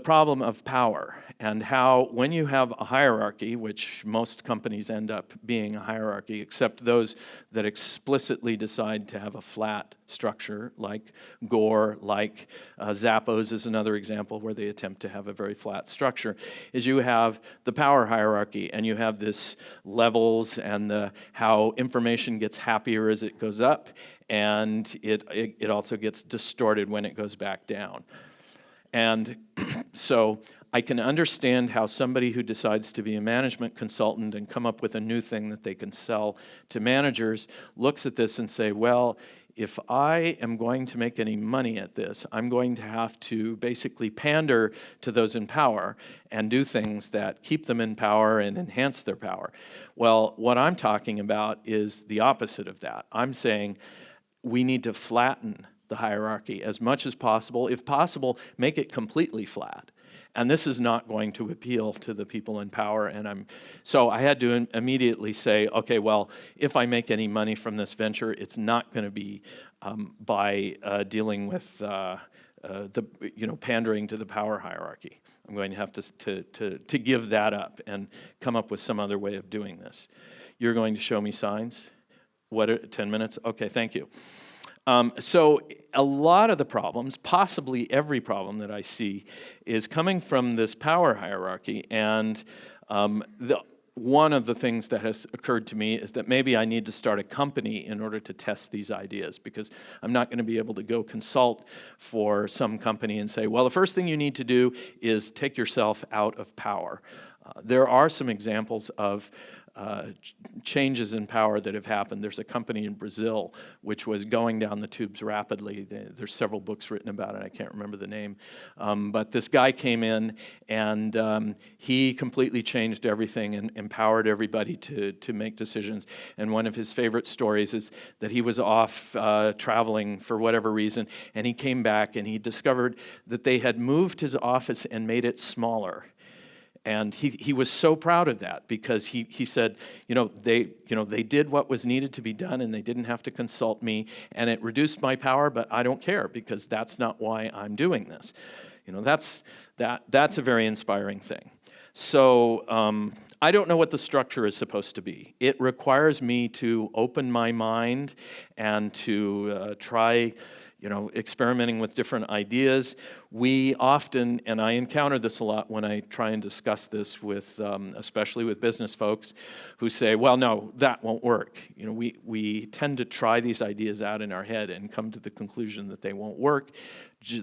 problem of power, and how when you have a hierarchy, which most companies end up being a hierarchy, except those that explicitly decide to have a flat structure, like Gore, like Zappos is another example where they attempt to have a very flat structure, is you have the power hierarchy, and you have this levels and how information gets happier as it goes up, and it also gets distorted when it goes back down. And so I can understand how somebody who decides to be a management consultant and come up with a new thing that they can sell to managers looks at this and say, well, if I am going to make any money at this, I'm going to have to basically pander to those in power and do things that keep them in power and enhance their power. Well, what I'm talking about is the opposite of that. I'm saying we need to flatten the hierarchy as much as possible. If possible, make it completely flat. And this is not going to appeal to the people in power. So I had to immediately say, okay, well, if I make any money from this venture, it's not going to be by dealing with pandering to the power hierarchy. I'm going to have to give that up and come up with some other way of doing this. You're going to show me signs? 10 minutes? Okay, thank you. So a lot of the problems, possibly every problem that I see, is coming from this power hierarchy. And one of the things that has occurred to me is that maybe I need to start a company in order to test these ideas, because I'm not going to be able to go consult for some company and say, well, the first thing you need to do is take yourself out of power. There are some examples of changes in power that have happened. There's a company in Brazil which was going down the tubes rapidly. There's several books written about it. I can't remember the name. But this guy came in, and he completely changed everything and empowered everybody to make decisions. And one of his favorite stories is that he was off traveling for whatever reason, and he came back and he discovered that they had moved his office and made it smaller. And he was so proud of that, because he said, they did what was needed to be done, and they didn't have to consult me, and it reduced my power, but I don't care, because that's not why I'm doing this. That's a very inspiring thing. So I don't know what the structure is supposed to be. It requires me to open my mind and to try experimenting with different ideas. We often, and I encounter this a lot when I try and discuss this with, especially with business folks, who say, well, no, that won't work. We tend to try these ideas out in our head and come to the conclusion that they won't work.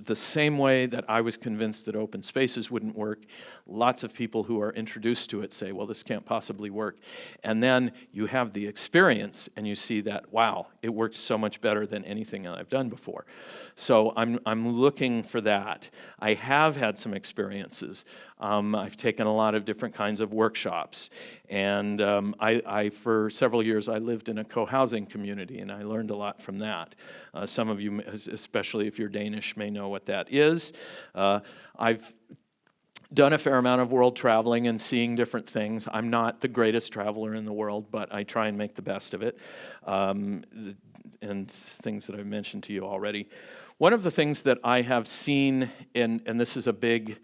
The same way that I was convinced that open spaces wouldn't work, lots of people who are introduced to it say, well, this can't possibly work. And then you have the experience and you see that, wow, it works so much better than anything that I've done before. So I'm looking for that. I have had some experiences. I've taken a lot of different kinds of workshops. And I for several years, I lived in a co-housing community, and I learned a lot from that. Some of you, especially if you're Danish, may know what that is. I've done a fair amount of world traveling and seeing different things. I'm not the greatest traveler in the world, but I try and make the best of it. And things that I've mentioned to you already. One of the things that I have seen, and this is a big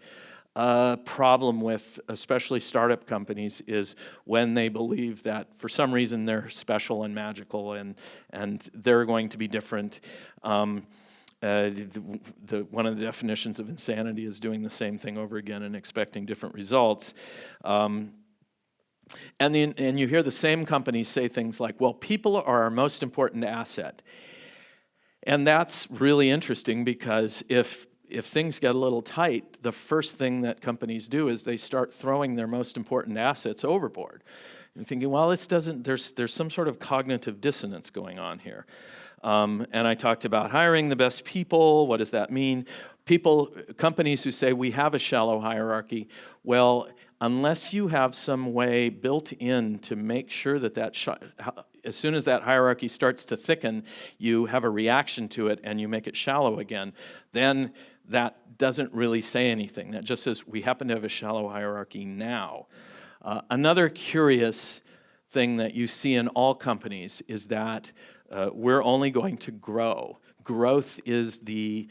problem with especially startup companies, is when they believe that for some reason they're special and magical and they're going to be different. One of the definitions of insanity is doing the same thing over again and expecting different results. And you hear the same companies say things like, well, people are our most important asset. And that's really interesting, because if things get a little tight, the first thing that companies do is they start throwing their most important assets overboard. You're thinking, well, there's some sort of cognitive dissonance going on here. And I talked about hiring the best people. What does that mean? Companies who say we have a shallow hierarchy, well, unless you have some way built in to make sure that as soon as that hierarchy starts to thicken, you have a reaction to it and you make it shallow again, then that doesn't really say anything. That just says we happen to have a shallow hierarchy now. Another curious thing that you see in all companies is that we're only going to grow. Growth is the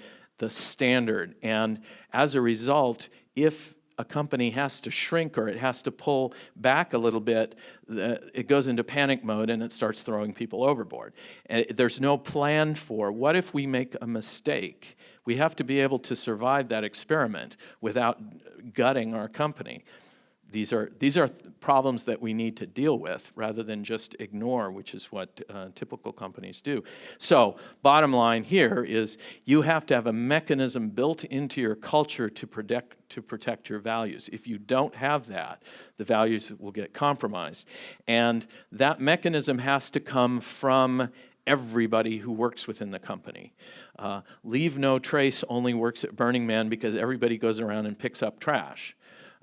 standard, and as a result, if a company has to shrink or it has to pull back a little bit, it goes into panic mode and it starts throwing people overboard. And there's no plan for, what if we make a mistake? We have to be able to survive that experiment without gutting our company. These are problems that we need to deal with rather than just ignore, which is what typical companies do. So, bottom line here is you have to have a mechanism built into your culture to protect your values. If you don't have that, the values will get compromised. And that mechanism has to come from everybody who works within the company. Leave no trace only works at Burning Man because everybody goes around and picks up trash.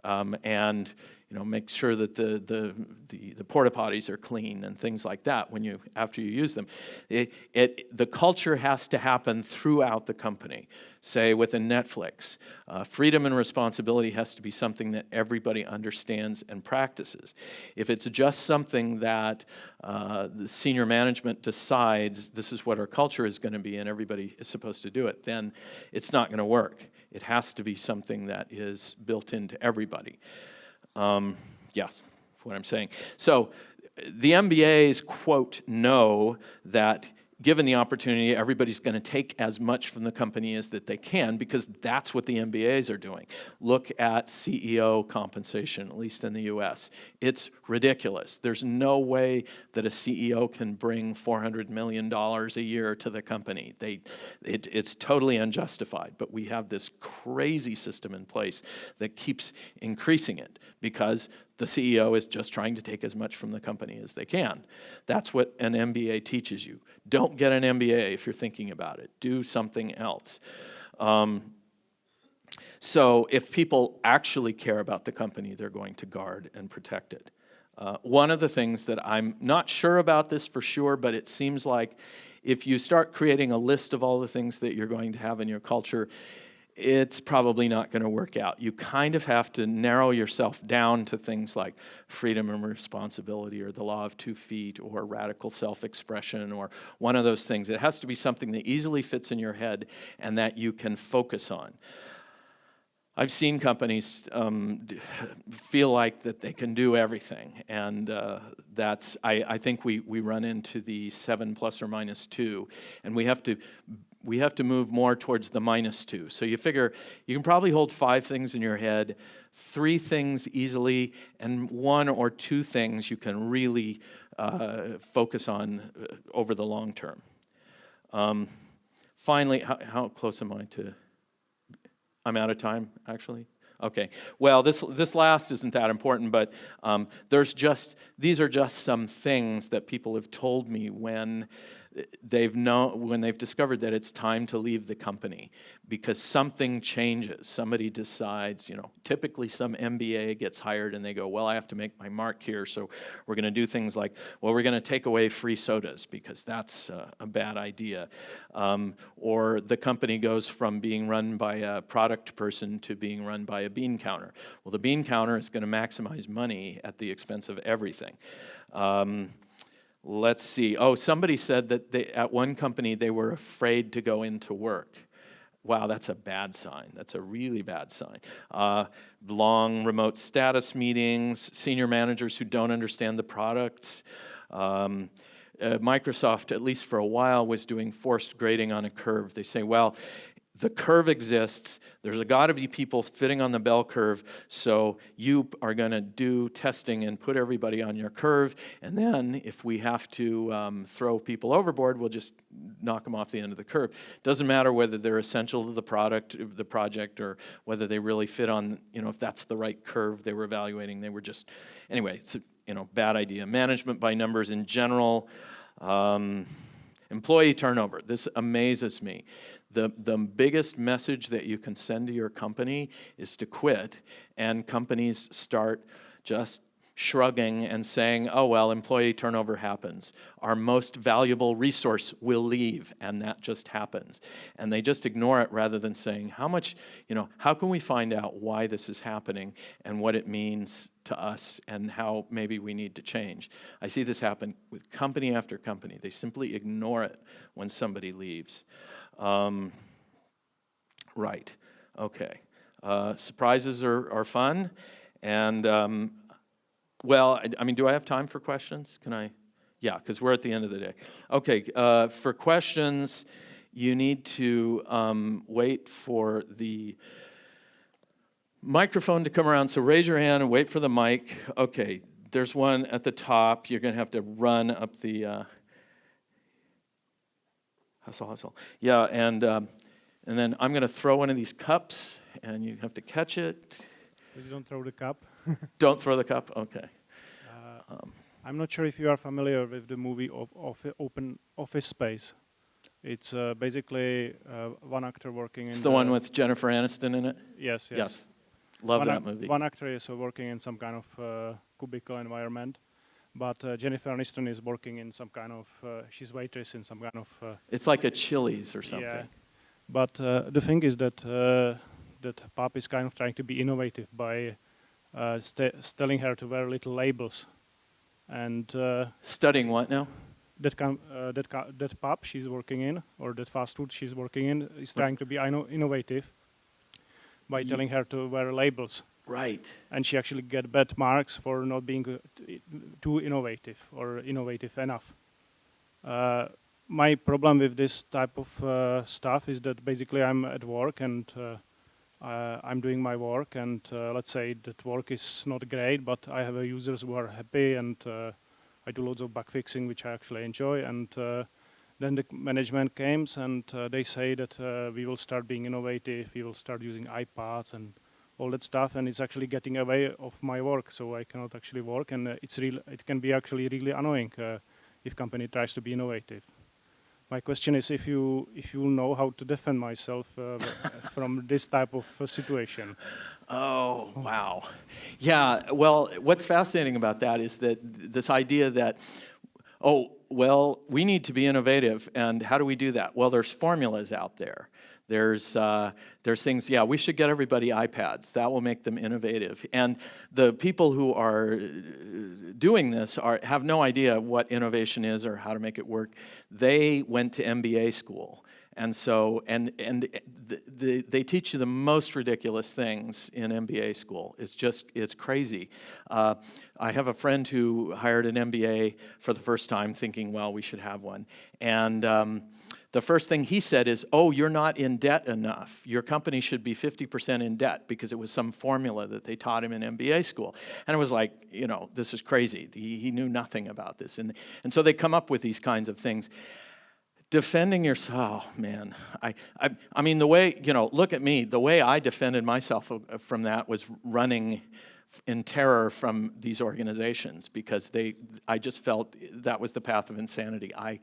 And make sure that the porta potties are clean and things like that after you use them. The culture has to happen throughout the company. Say within Netflix, freedom and responsibility has to be something that everybody understands and practices. If it's just something that the senior management decides this is what our culture is going to be and everybody is supposed to do it, then it's not going to work. It has to be something that is built into everybody. Yes, that's what I'm saying. So the MBAs, quote, know that given the opportunity, everybody's going to take as much from the company as that they can, because that's what the MBAs are doing. Look at CEO compensation, at least in the US. It's ridiculous. There's no way that a CEO can bring $400 million a year to the company. It's totally unjustified, but we have this crazy system in place that keeps increasing it because the CEO is just trying to take as much from the company as they can. That's what an MBA teaches you. Don't get an MBA if you're thinking about it. Do something else. So if people actually care about the company, they're going to guard and protect it. One of the things that I'm not sure about this for sure, but it seems like if you start creating a list of all the things that you're going to have in your culture, it's probably not going to work out. You kind of have to narrow yourself down to things like freedom and responsibility or the law of 2 feet or radical self-expression or one of those things. It has to be something that easily fits in your head and that you can focus on. I've seen companies feel like that they can do everything, and I think we run into the 7 plus or minus 2, and we have to move more towards the -2. So you figure you can probably hold 5 things in your head, 3 things easily, and 1 or 2 things you can really focus on over the long term. Finally, how close am I to? I'm out of time, actually. Okay. Well, this last isn't that important, but these are just some things that people have told me when when they've discovered that it's time to leave the company because something changes. Somebody decides, typically some MBA gets hired and they go, well, I have to make my mark here, so we're going to do things like, well, we're going to take away free sodas because that's a bad idea. Or the company goes from being run by a product person to being run by a bean counter. Well, the bean counter is going to maximize money at the expense of everything. Let's see. Oh, somebody said that at one company they were afraid to go into work. Wow, that's a bad sign. That's a really bad sign. Long remote status meetings, senior managers who don't understand the products. Microsoft, at least for a while, was doing forced grading on a curve. They say, well, the curve exists. There's got to be people fitting on the bell curve, so you are going to do testing and put everybody on your curve, and then if we have to throw people overboard, we'll just knock them off the end of the curve. Doesn't matter whether they're essential to the project, or whether they really fit on, if that's the right curve they were evaluating. They were just, anyway, it's a bad idea. Management by numbers in general. Employee turnover. This amazes me. The biggest message that you can send to your company is to quit, and companies start just shrugging and saying, oh, well, employee turnover happens. Our most valuable resource will leave, and that just happens. And they just ignore it rather than saying, how can we find out why this is happening and what it means to us and how maybe we need to change. I see this happen with company after company. They simply ignore it when somebody leaves. Right, okay. Surprises are fun, and well, do I have time for questions? Can I? Yeah, because we're at the end of the day. Okay, for questions, you need to wait for the microphone to come around, so raise your hand and wait for the mic. Okay, there's one at the top. You're going to have to run up the... Hustle. Yeah, and then I'm going to throw one of these cups, and you have to catch it. Please don't throw the cup. Don't throw the cup? Okay. I'm not sure if you are familiar with the movie of Open Office Space. It's basically one actor working in... It's the one with Jennifer Aniston in it? Yes. Love that movie. One actor is working in some kind of cubicle environment. But Jennifer Aniston is working in some kind of, she's waitress in some kind of... it's like a Chili's or something. Yeah. But the thing is that that Pop is kind of trying to be innovative by telling her to wear little labels. And studying what now? That pub she's working in, or that fast food she's working in, is trying to be innovative by telling her to wear labels. Right. And she actually get bad marks for not being too innovative or innovative enough. My problem with this type of stuff is that basically I'm at work and I'm doing my work, and let's say that work is not great, but I have users who are happy, and I do loads of bug fixing, which I actually enjoy. And then the management comes and they say that we will start being innovative, we will start using iPads and all that stuff, and it's actually getting away of my work, so I cannot actually work, and it can be actually really annoying if company tries to be innovative. My question is if you know how to defend myself from this type of situation. Oh, wow. Yeah, well, what's fascinating about that is that this idea that, oh, well, we need to be innovative, and how do we do that? Well, there's formulas out there. There's things, yeah, we should get everybody iPads. That will make them innovative. And the people who are doing this have no idea what innovation is or how to make it work. They went to MBA school. And so, they teach you the most ridiculous things in MBA school. It's crazy. I have a friend who hired an MBA for the first time thinking, well, we should have one. And the first thing he said is, oh, you're not in debt enough. Your company should be 50% in debt, because it was some formula that they taught him in MBA school. And it was like, this is crazy. He knew nothing about this. And so they come up with these kinds of things. Defending yourself, oh, man. I mean, the way, look at me. The way I defended myself from that was running in terror from these organizations because I just felt that was the path of insanity. I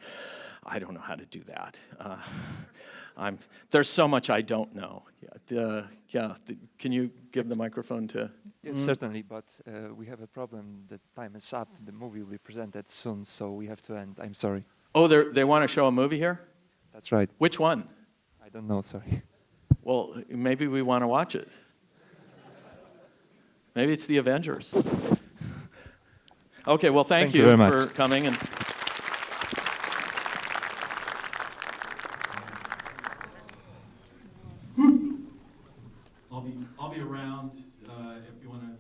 don't know how to do that. There's so much I don't know. Can you give the microphone to? Yes, certainly, but we have a problem. The time is up. The movie will be presented soon, so we have to end. I'm sorry. Oh, they want to show a movie here? That's right. Which one? I don't know, sorry. Well, maybe we want to watch it. Maybe it's the Avengers. Okay, well, thank you very much for coming. And I'll be around if you want to.